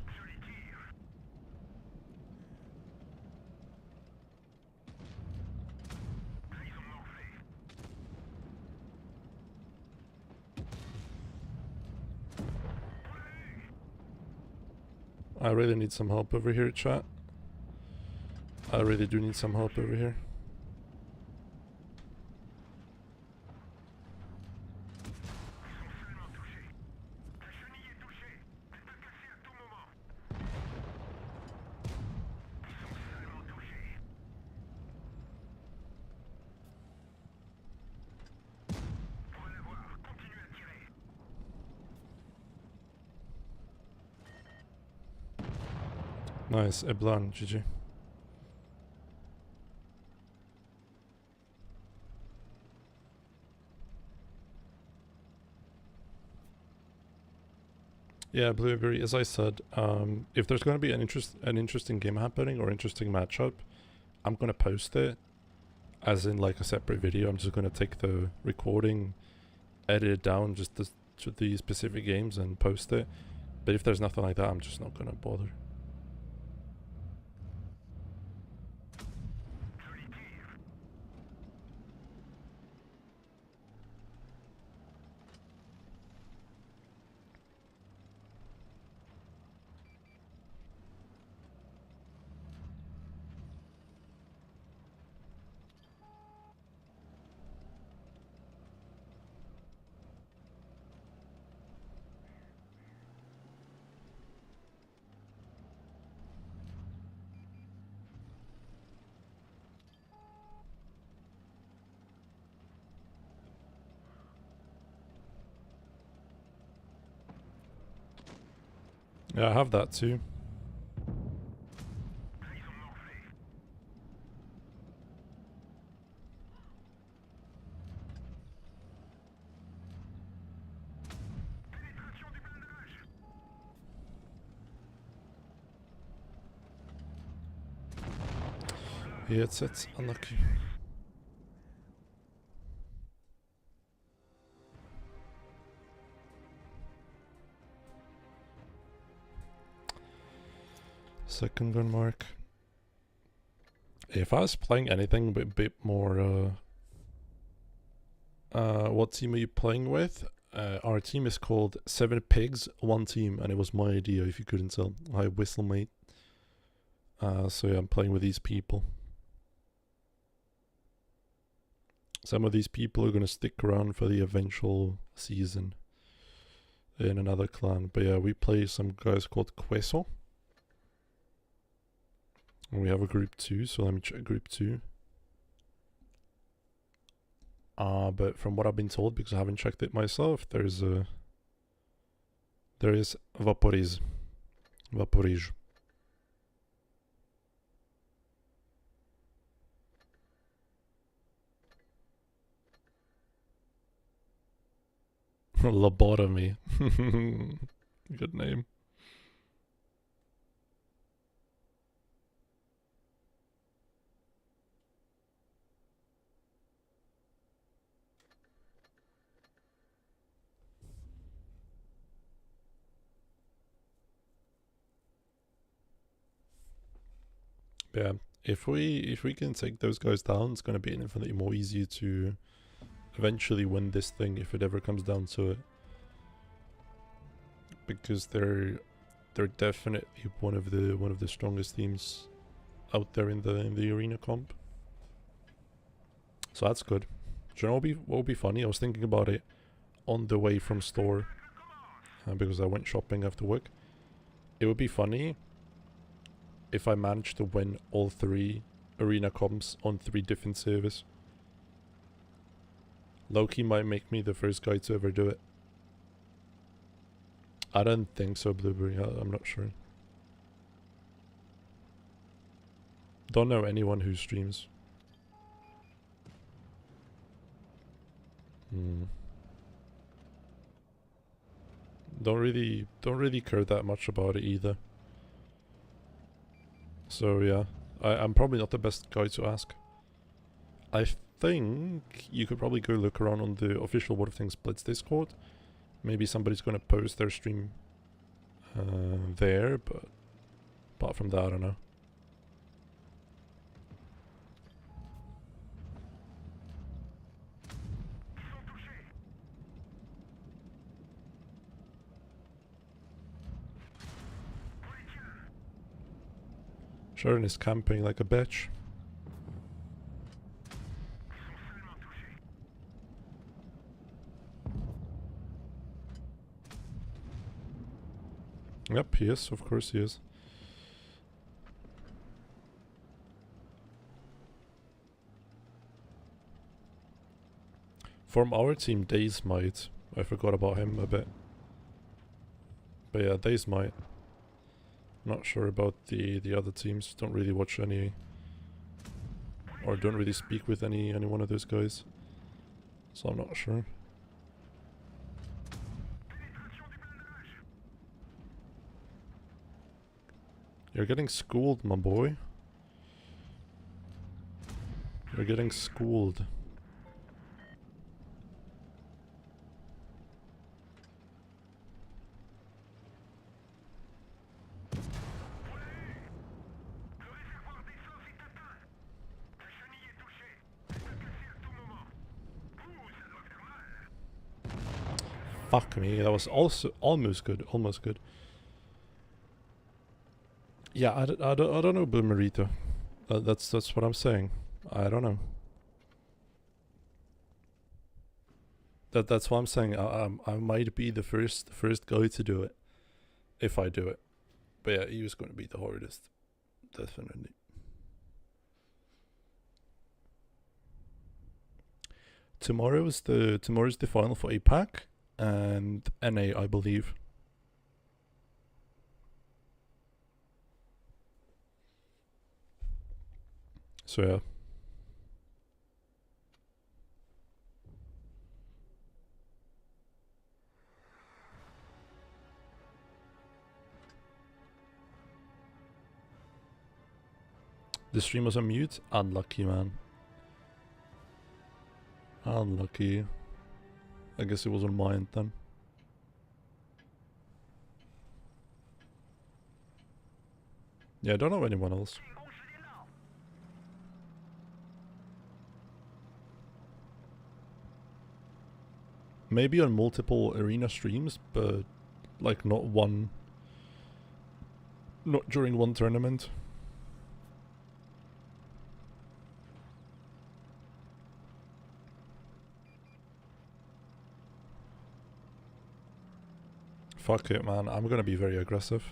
I really need some help over here, chat. I really do need some help over here. Nice, Eblan, GG. Yeah, Blueberry, as I said, if there's going to be an interesting game happening or interesting matchup, I'm going to post it as in like a separate video. I'm just going to take the recording, edit it down just to the specific games and post it. But if there's nothing like that, I'm just not going to bother. Yeah, I have that too. Yeah, it's unlucky. Second gun mark. If I was playing anything a bit more, what team are you playing with? Our team is called 7 Pigs, 1 Team, and it was my idea if you couldn't tell. Hi, Whistle Mate. So yeah, I'm playing with these people. Some of these people are gonna stick around for the eventual season in another clan. But yeah, we play some guys called Queso. And we have a group 2, so let me check group 2. But from what I've been told, because I haven't checked it myself, there is Vaporiz. Vaporiz. Lobotomy. Good name. Yeah, if we can take those guys down, it's gonna be infinitely more easier to eventually win this thing if it ever comes down to it. Because they're definitely one of the strongest teams out there in the arena comp. So that's good. Do you know what would be funny? I was thinking about it on the way from store because I went shopping after work. It would be funny if I managed to win all 3 arena comps on 3 different servers. Loki might make me the first guy to ever do it. I don't think so, Blueberry. I'm not sure. Don't know anyone who streams. Don't really care that much about it either. So yeah, I'm probably not the best guy to ask. I think you could probably go look around on the official World of Things Blitz Discord. Maybe somebody's gonna post their stream there, but apart from that, I don't know. Sharon is camping like a bitch. Yep, he is. Of course he is. From our team, Daze might. I forgot about him a bit. But yeah, Daze might. Not sure about the other teams. Don't really watch any, or don't really speak with any one of those guys. So I'm not sure. You're getting schooled, my boy. You're getting schooled. Fuck me, that was also almost good, almost good. Yeah, I don't know, Boomerito. That's what I'm saying. I don't know. That's what I'm saying. I might be the first guy to do it, if I do it. But yeah, he was going to be the hardest, definitely. Tomorrow's the final for APAC and NA, I believe. So yeah. The stream was on mute? Unlucky, man. Unlucky. I guess it was on my end then. Yeah, I don't know anyone else. Maybe on multiple arena streams, but like not during one tournament. Fuck it, man. I'm gonna be very aggressive.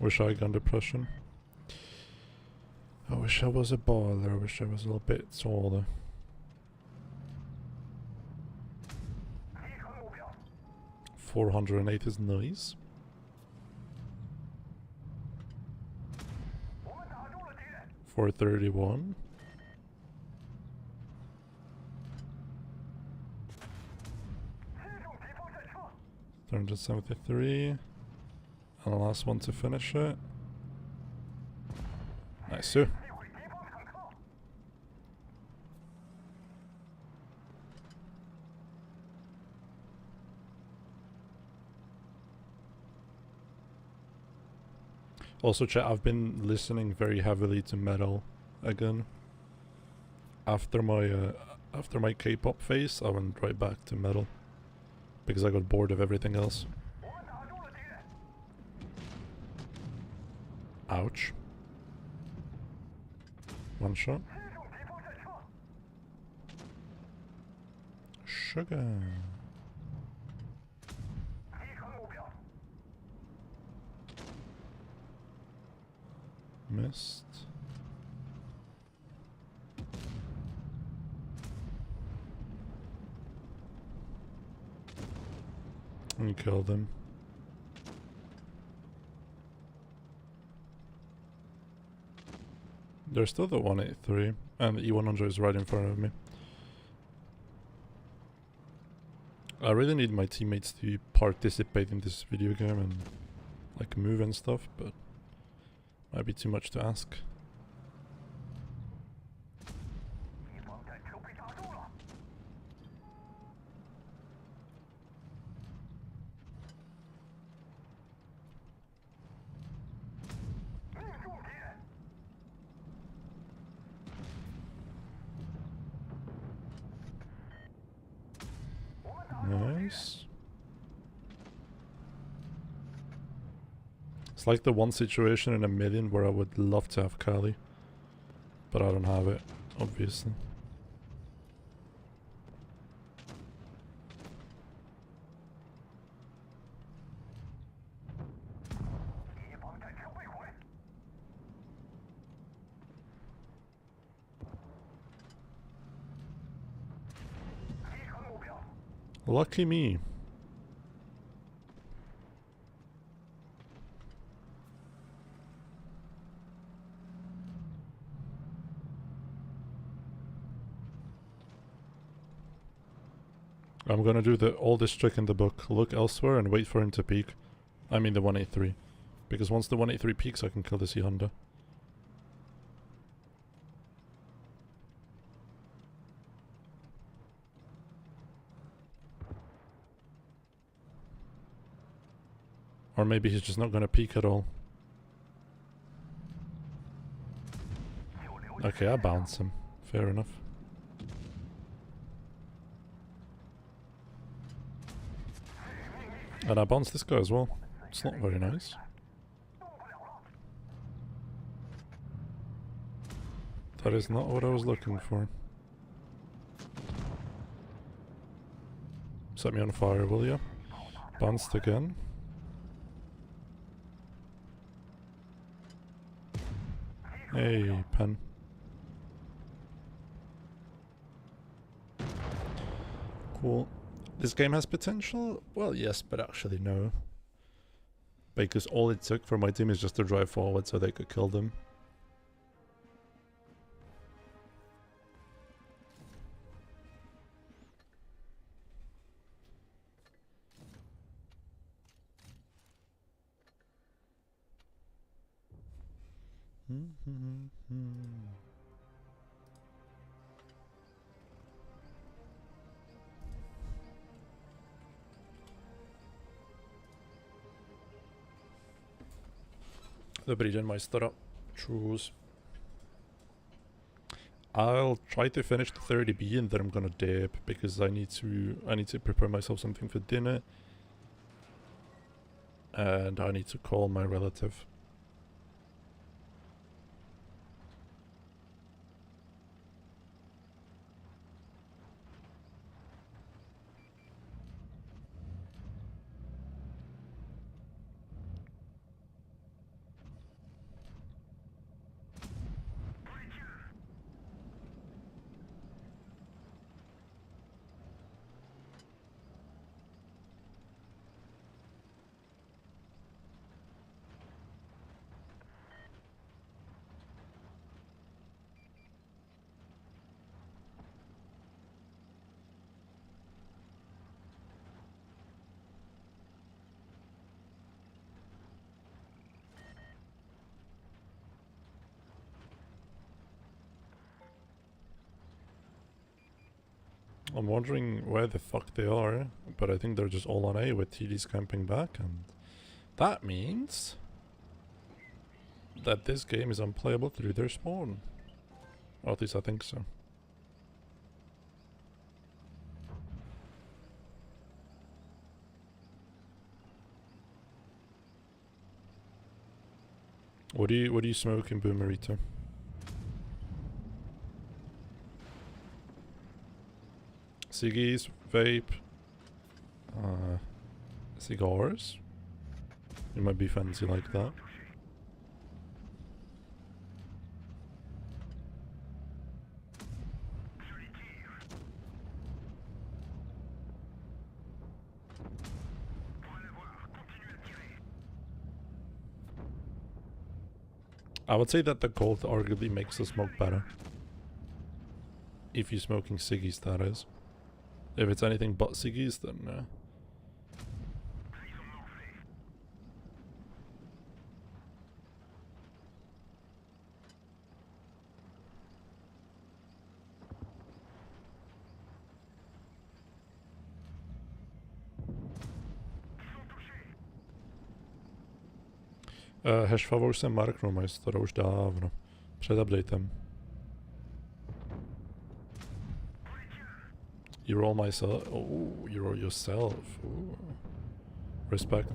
Wish I got depression. I wish I was a baller. I wish I was a little bit taller. $408 is nice. $431. $373. And the last one to finish it. Nice too. Also, chat, I've been listening very heavily to metal again. After my K-pop phase, I went right back to metal because I got bored of everything else. Ouch. One shot. Sugar. Missed. And kill them. There's still the 183, and the E100 is right in front of me. I really need my teammates to participate in this video game and like move and stuff, but might be too much to ask. Nice. It's like the one situation in a million where I would love to have Kali, but I don't have it, obviously. Lucky me. I'm gonna do the oldest trick in the book. Look elsewhere and wait for him to peek. I mean the 183. Because once the 183 peaks, I can kill the C Honda. Or maybe he's just not gonna peek at all. Okay, I bounce him. Fair enough. And I bounce this guy as well. It's not very nice. That is not what I was looking for. Set me on fire, will ya? Bounced again. Hey, pen. Cool. This game has potential? Well, yes, but actually no. Because all it took for my team is just to drive forward so they could kill them. Dobrý den, majstora. Choose. I'll try to finish the 30B and then I'm gonna dip because I need to prepare myself something for dinner. And I need to call my relative. I'm wondering where the fuck they are, but I think they're just all on A with TD's camping back, and that means that this game is unplayable through their spawn. Or at least I think so. What do you smoke in Boomerito? Ciggies, vape, cigars. You might be fancy like that. I would say that the gold arguably makes the smoke better. If you're smoking ciggies, that is. If it's anything but ciggies, then Hashfava už jsem marknul, majstora, už dávno. Před updatem. You roll myself. Oh, you roll yourself. Ooh. Respect.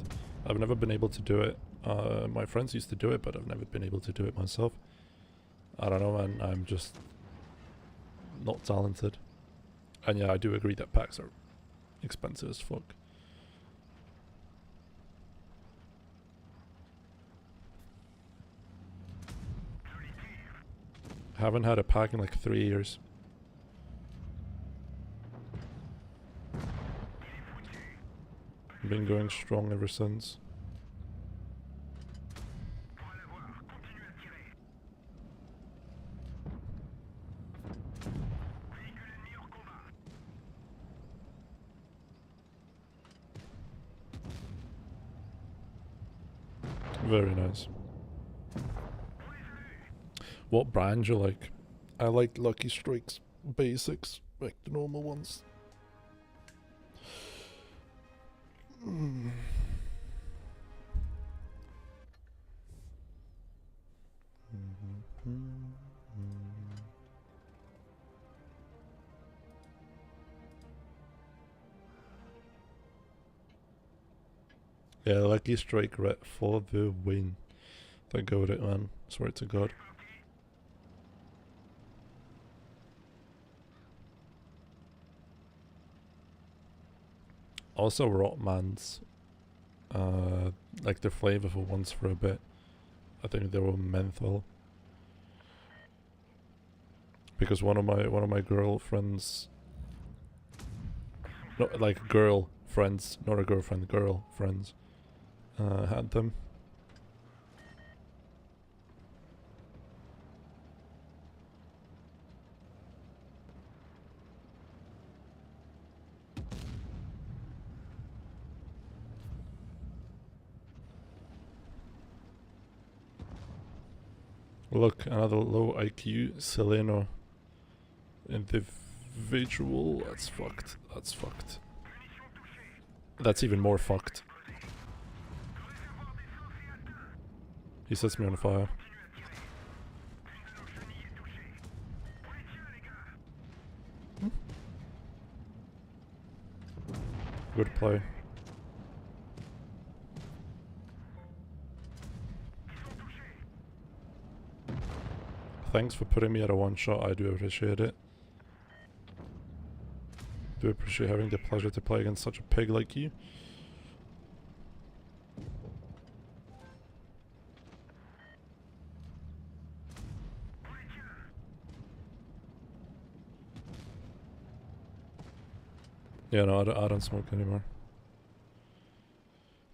I've never been able to do it. My friends used to do it, but I've never been able to do it myself. I don't know, man. I'm just not talented. And yeah, I do agree that packs are expensive as fuck. Haven't had a pack in like 3 years. Been going strong ever since. Very nice. What brand you like? I like Lucky Strikes basics, like the normal ones. Yeah, Lucky Strike red for the win. Thank God it, man. Swear to God. Also Rotmans. Like the flavorful ones for a bit. I think they were menthol. Because one of my girlfriends, not like girl friends, not a girlfriend, girl friends, had them. Look, another low IQ Seleno individual. That's fucked. That's fucked. That's even more fucked. He sets me on fire. Good play. Thanks for putting me at a one shot, I do appreciate it. Do appreciate having the pleasure to play against such a pig like you. Yeah, no, I don't smoke anymore.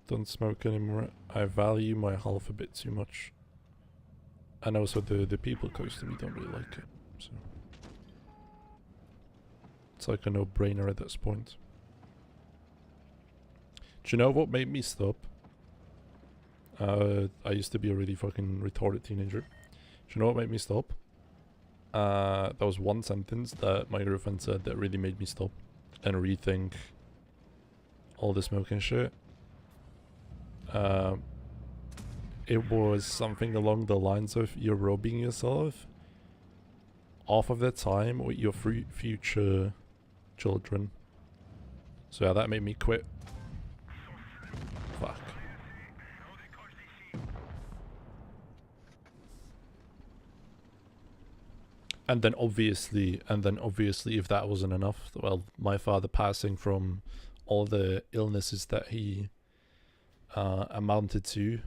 Don't smoke anymore. I value my health a bit too much. And also the people close to me don't really like it, so it's like a no-brainer at this point. Do you know what made me stop? I used to be a really fucking retarded teenager. Do you know what made me stop? That was one sentence that my girlfriend said that really made me stop and rethink all the smoking shit. It was something along the lines of you're robbing yourself off of the time with your future children. So yeah, that made me quit. Fuck. And then obviously if that wasn't enough, well, my father passing from all the illnesses that he amounted to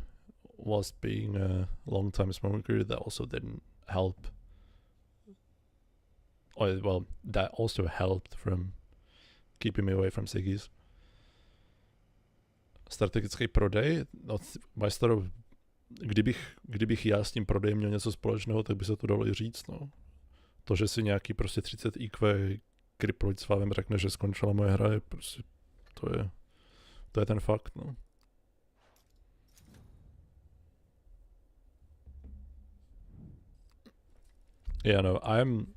was being a long-time smoker, that also didn't help. Or, well, that also helped from keeping me away from ciggies. Strategický prodej, no, kdybych já s tím prodejem měl něco společného, tak by se to dalo i říct, no. To, že si nějaký prostě 30 IQ kriproid s vám řekne, že skončila moje hra, je prostě, to je ten fakt, no. Yeah, no, I'm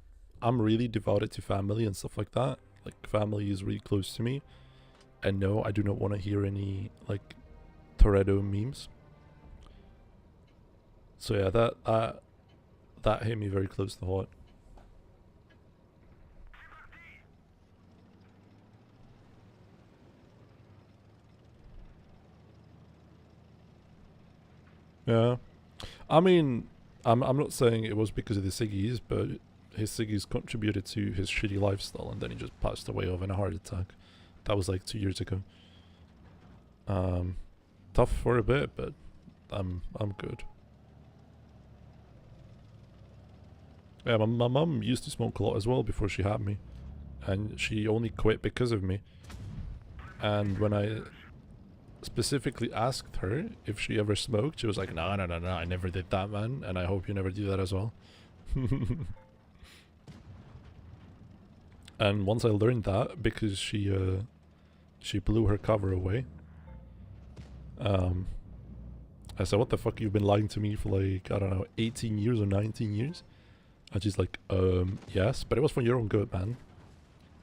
really devoted to family and stuff like that. Like, family is really close to me. And no, I do not want to hear any, like, Toretto memes. So yeah, that hit me very close to the heart. Yeah. I mean, I'm not saying it was because of the ciggies, but his ciggies contributed to his shitty lifestyle, and then he just passed away of a heart attack. That was like 2 years ago. Tough for a bit, but I'm good. Yeah, my mum used to smoke a lot as well before she had me, and she only quit because of me. And when I specifically asked her if she ever smoked, she was like, no, I never did that, man, and I hope you never do that as well. And once I learned that, because she blew her cover away, I said, what the fuck, you've been lying to me for like, I don't know, 18 years or 19 years? And she's like, yes, but it was for your own good, man.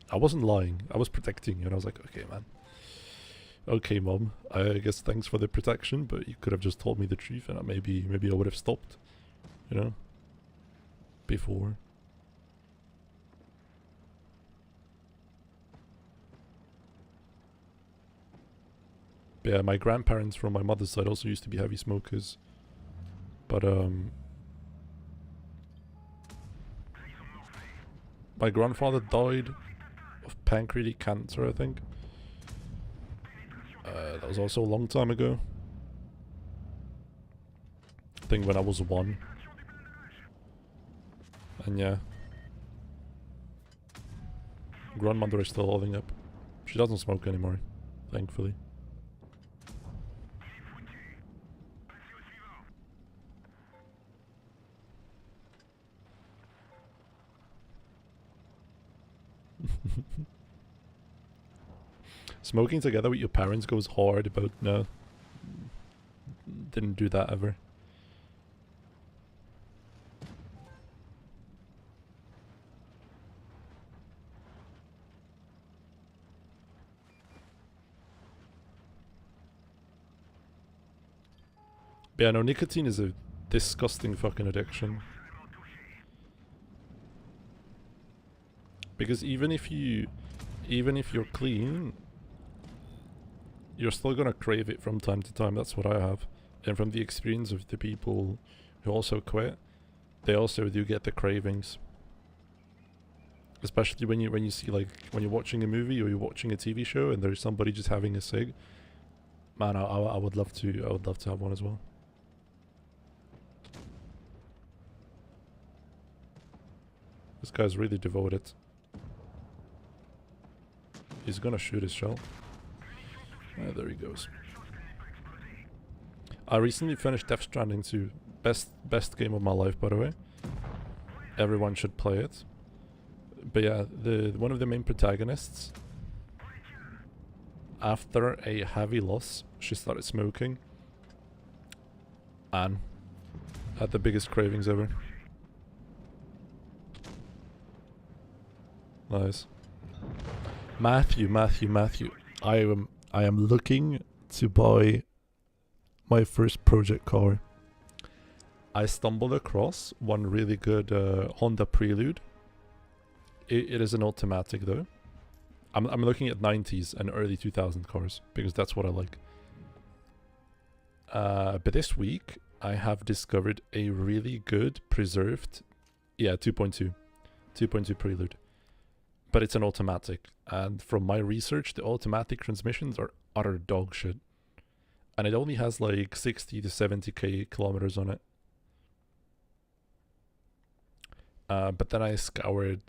I wasn't lying, I was protecting you. And I was like, okay, man. Okay, mom, I guess thanks for the protection, but you could have just told me the truth and maybe I would have stopped, you know, before. But yeah, my grandparents from my mother's side also used to be heavy smokers, but my grandfather died of pancreatic cancer, I think. That was also a long time ago. I think when I was 1. And yeah. Grandmother is still holding up. She doesn't smoke anymore, thankfully. Smoking together with your parents goes hard, but no. Didn't do that ever. But yeah, no, nicotine is a disgusting fucking addiction. Because even if you're clean, you're still gonna crave it from time to time. That's what I have. And from the experience of the people who also quit, they also do get the cravings. Especially when you see, like, when you're watching a movie or you're watching a TV show and there's somebody just having a cig. Man, I would love to have one as well. This guy's really devoted. He's gonna shoot his shell. Ah, there he goes. I recently finished Death Stranding 2. Best game of my life, by the way. Everyone should play it. But yeah, one of the main protagonists, after a heavy loss, she started smoking and had the biggest cravings ever. Nice. Matthew. I am looking to buy my first project car. I stumbled across one really good Honda Prelude. It is an automatic though. I'm looking at 90s and early 2000 cars because that's what I like. But this week I have discovered a really good preserved, 2.2 Prelude. But it's an automatic, and from my research, the automatic transmissions are utter dog shit. And it only has like 60 to 70k kilometers on it. But then I scoured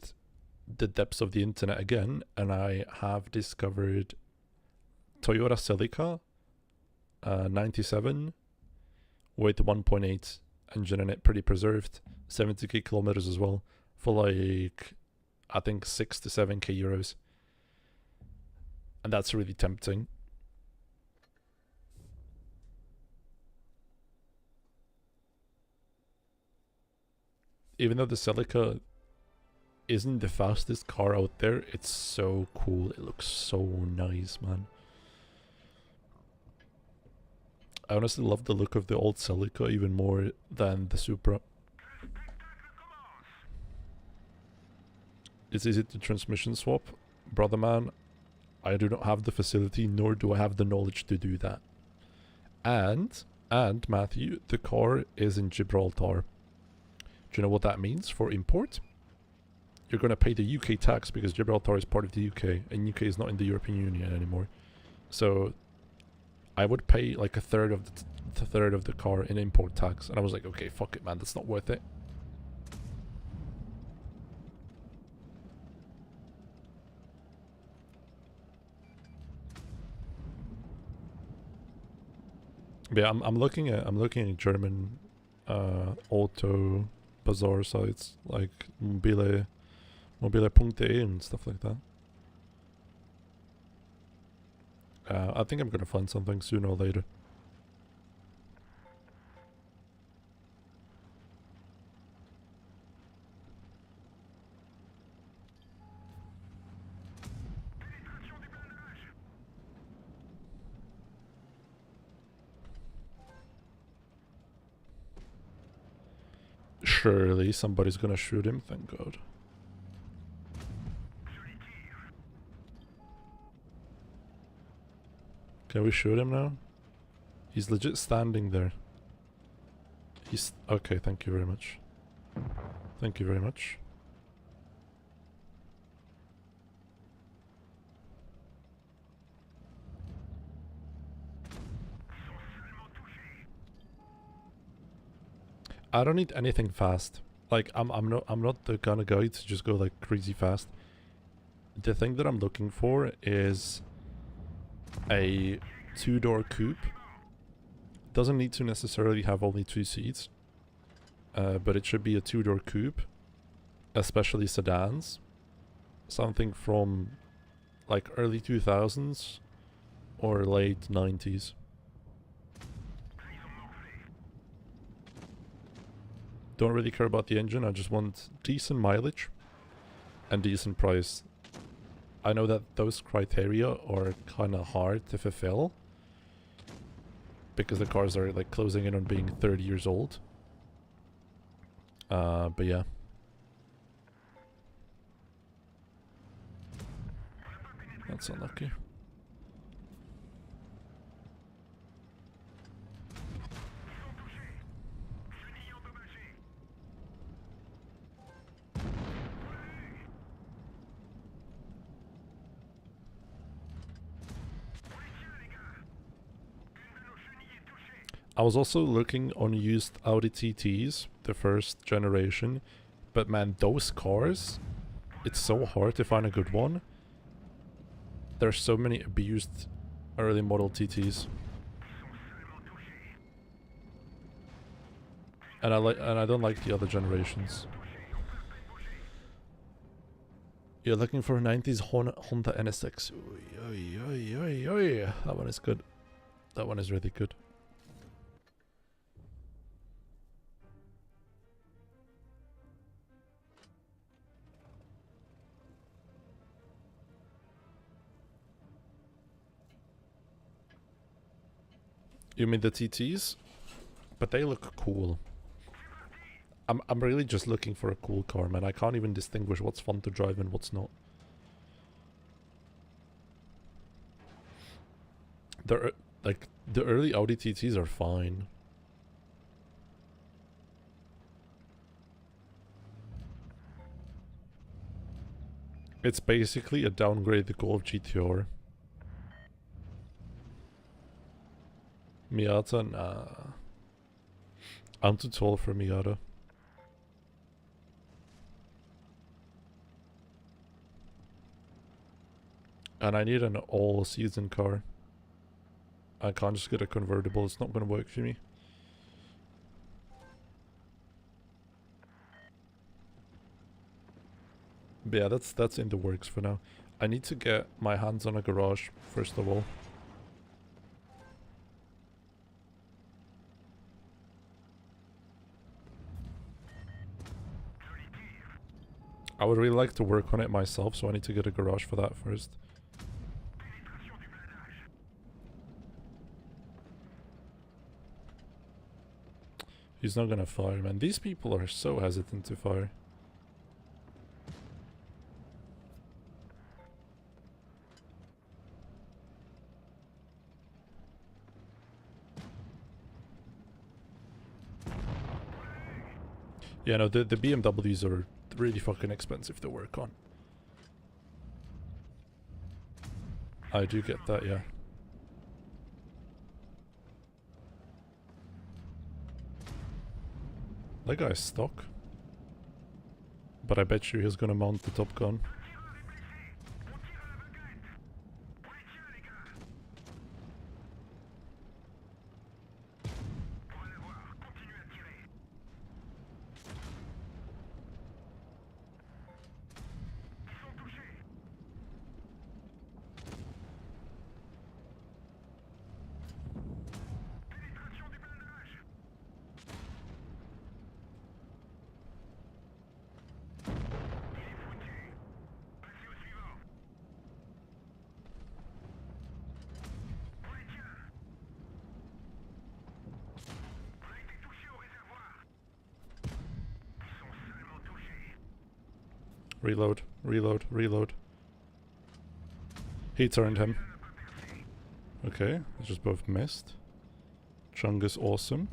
the depths of the internet again, and I have discovered Toyota Celica 97 with 1.8 engine in it, pretty preserved, 70k kilometers as well, for like, I think 6 to 7k euros. And that's really tempting. Even though the Celica isn't the fastest car out there, it's so cool. It looks so nice, man. I honestly love the look of the old Celica even more than the Supra. It's easy to transmission swap. Brother man, I do not have the facility, nor do I have the knowledge to do that. And Matthew, the car is in Gibraltar. Do you know what that means for import? You're going to pay the UK tax because Gibraltar is part of the UK, and UK is not in the European Union anymore. So I would pay like a third of the car in import tax, and I was like, okay, fuck it, man, that's not worth it. But yeah, I'm looking at German auto bazaar sites like mobile.de and stuff like that. I think I'm gonna find something sooner or later. Surely somebody's gonna shoot him, thank God. Can we shoot him now? He's legit standing there. He's... okay, thank you very much. Thank you very much. I don't need anything fast. Like I'm not the kind of guy to just go like crazy fast. The thing that I'm looking for is a 2-door coupe. Doesn't need to necessarily have only 2 seats. But it should be a 2-door coupe, especially sedans. Something from like early 2000s or late 90s. Don't really care about the engine, I just want decent mileage and decent price. I know that those criteria are kind of hard to fulfill, because the cars are like closing in on being 30 years old. But yeah. That's unlucky. I was also looking on used Audi TTs, the first generation, but man, those cars, it's so hard to find a good one. There's so many abused early model TTs. And I don't like the other generations. You're looking for a 90s Honda NSX. Oy, oy, oy, oy. That one is good. That one is really good. You mean the TTs? But they look cool. I'm really just looking for a cool car, man. I can't even distinguish what's fun to drive and what's not. The early Audi TTs are fine. It's basically a downgraded Golf GTR. Miata? Nah. I'm too tall for Miata. And I need an all-season car. I can't just get a convertible, it's not gonna work for me. But yeah, that's in the works for now. I need to get my hands on a garage, first of all. I would really like to work on it myself, so I need to get a garage for that first. He's not gonna fire, man. These people are so hesitant to fire. Yeah, no, the BMWs are really fucking expensive to work on. I do get that, yeah. That guy's stock. But I bet you he's gonna mount the Top Gun. Reload, reload, reload. He turned him. Okay, they just both missed. Chung is awesome.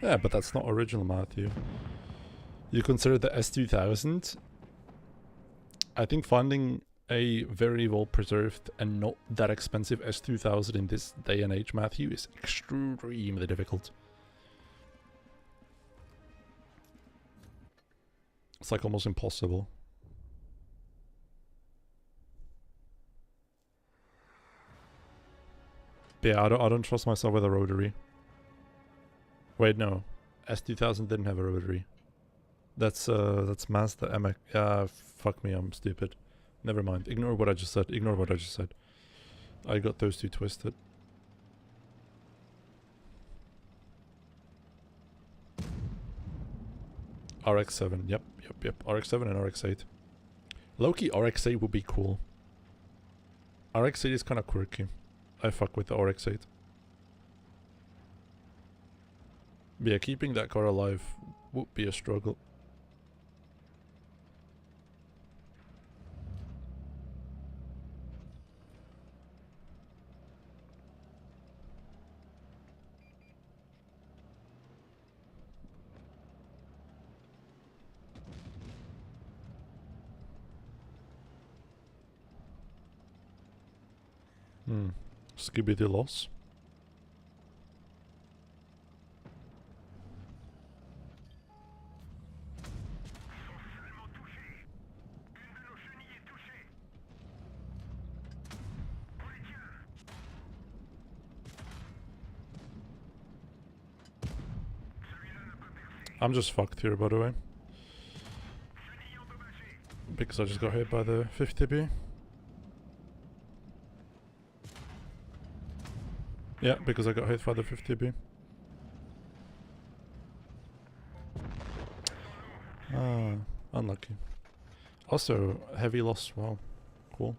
Yeah, but that's not original, Matthew. You consider the S2000? I think finding a very well preserved and not that expensive S2000 in this day and age, Matthew, is extremely difficult. It's like almost impossible. But yeah, I don't trust myself with a rotary. Wait, no. S2000 didn't have a rotary. That's Mazda MX. Yeah, fuck me, I'm stupid. Never mind. Ignore what I just said. Ignore what I just said. I got those two twisted. RX-7, yep. RX-7 and RX-8. Low-key, RX-8 would be cool. RX-8 is kind of quirky. I fuck with the RX-8. Yeah, keeping that car alive would be a struggle. Skibidi loss. I'm just fucked here, by the way. Because I just got hit by the 50B. Yeah, because I got hit by the 50B. Ah, unlucky. Also, heavy loss. Wow, cool.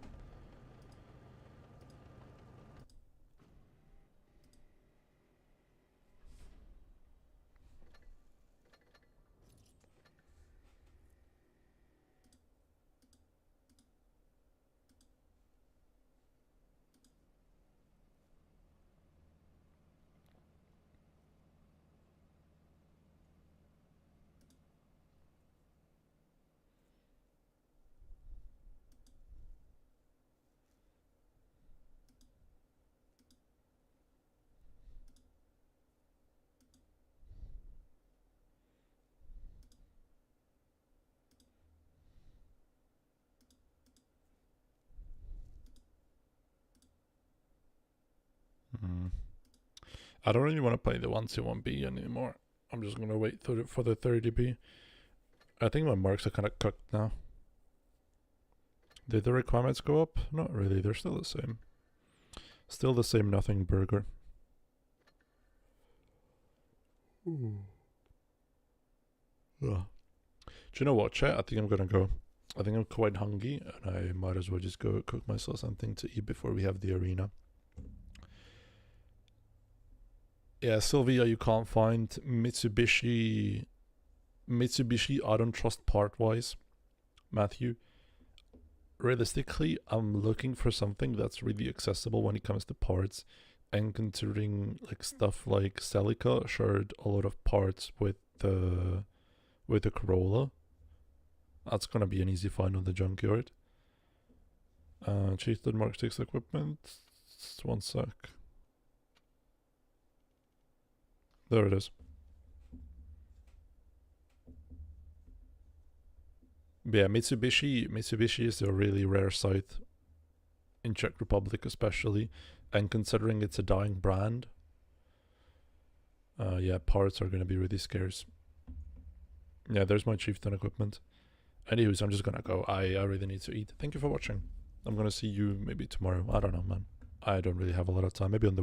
I don't really want to play the 1C1B anymore. I'm just gonna wait for the 30B. I think my marks are kind of cooked now. Did the requirements go up? Not really, they're still the same. Still the same nothing burger. Ooh. Ugh. Do you know what, chat? I think I'm gonna go. I think I'm quite hungry and I might as well just go cook myself something to eat before we have the arena. Yeah, Sylvia, you can't find Mitsubishi. I don't trust part-wise. Matthew. Realistically, I'm looking for something that's really accessible when it comes to parts. And considering like stuff like Celica shared a lot of parts with the Corolla, that's gonna be an easy find on the junkyard. Cheated Mark 6 equipment. Just one sec. There it is. But yeah, Mitsubishi is a really rare site in Czech Republic especially, and considering it's a dying brand, yeah, parts are gonna be really scarce. Yeah, there's my chieftain equipment. Anyways, I'm just gonna go. I really need to eat. Thank you for watching. I'm gonna see you maybe tomorrow. I don't know, man. I don't really have a lot of time. Maybe on the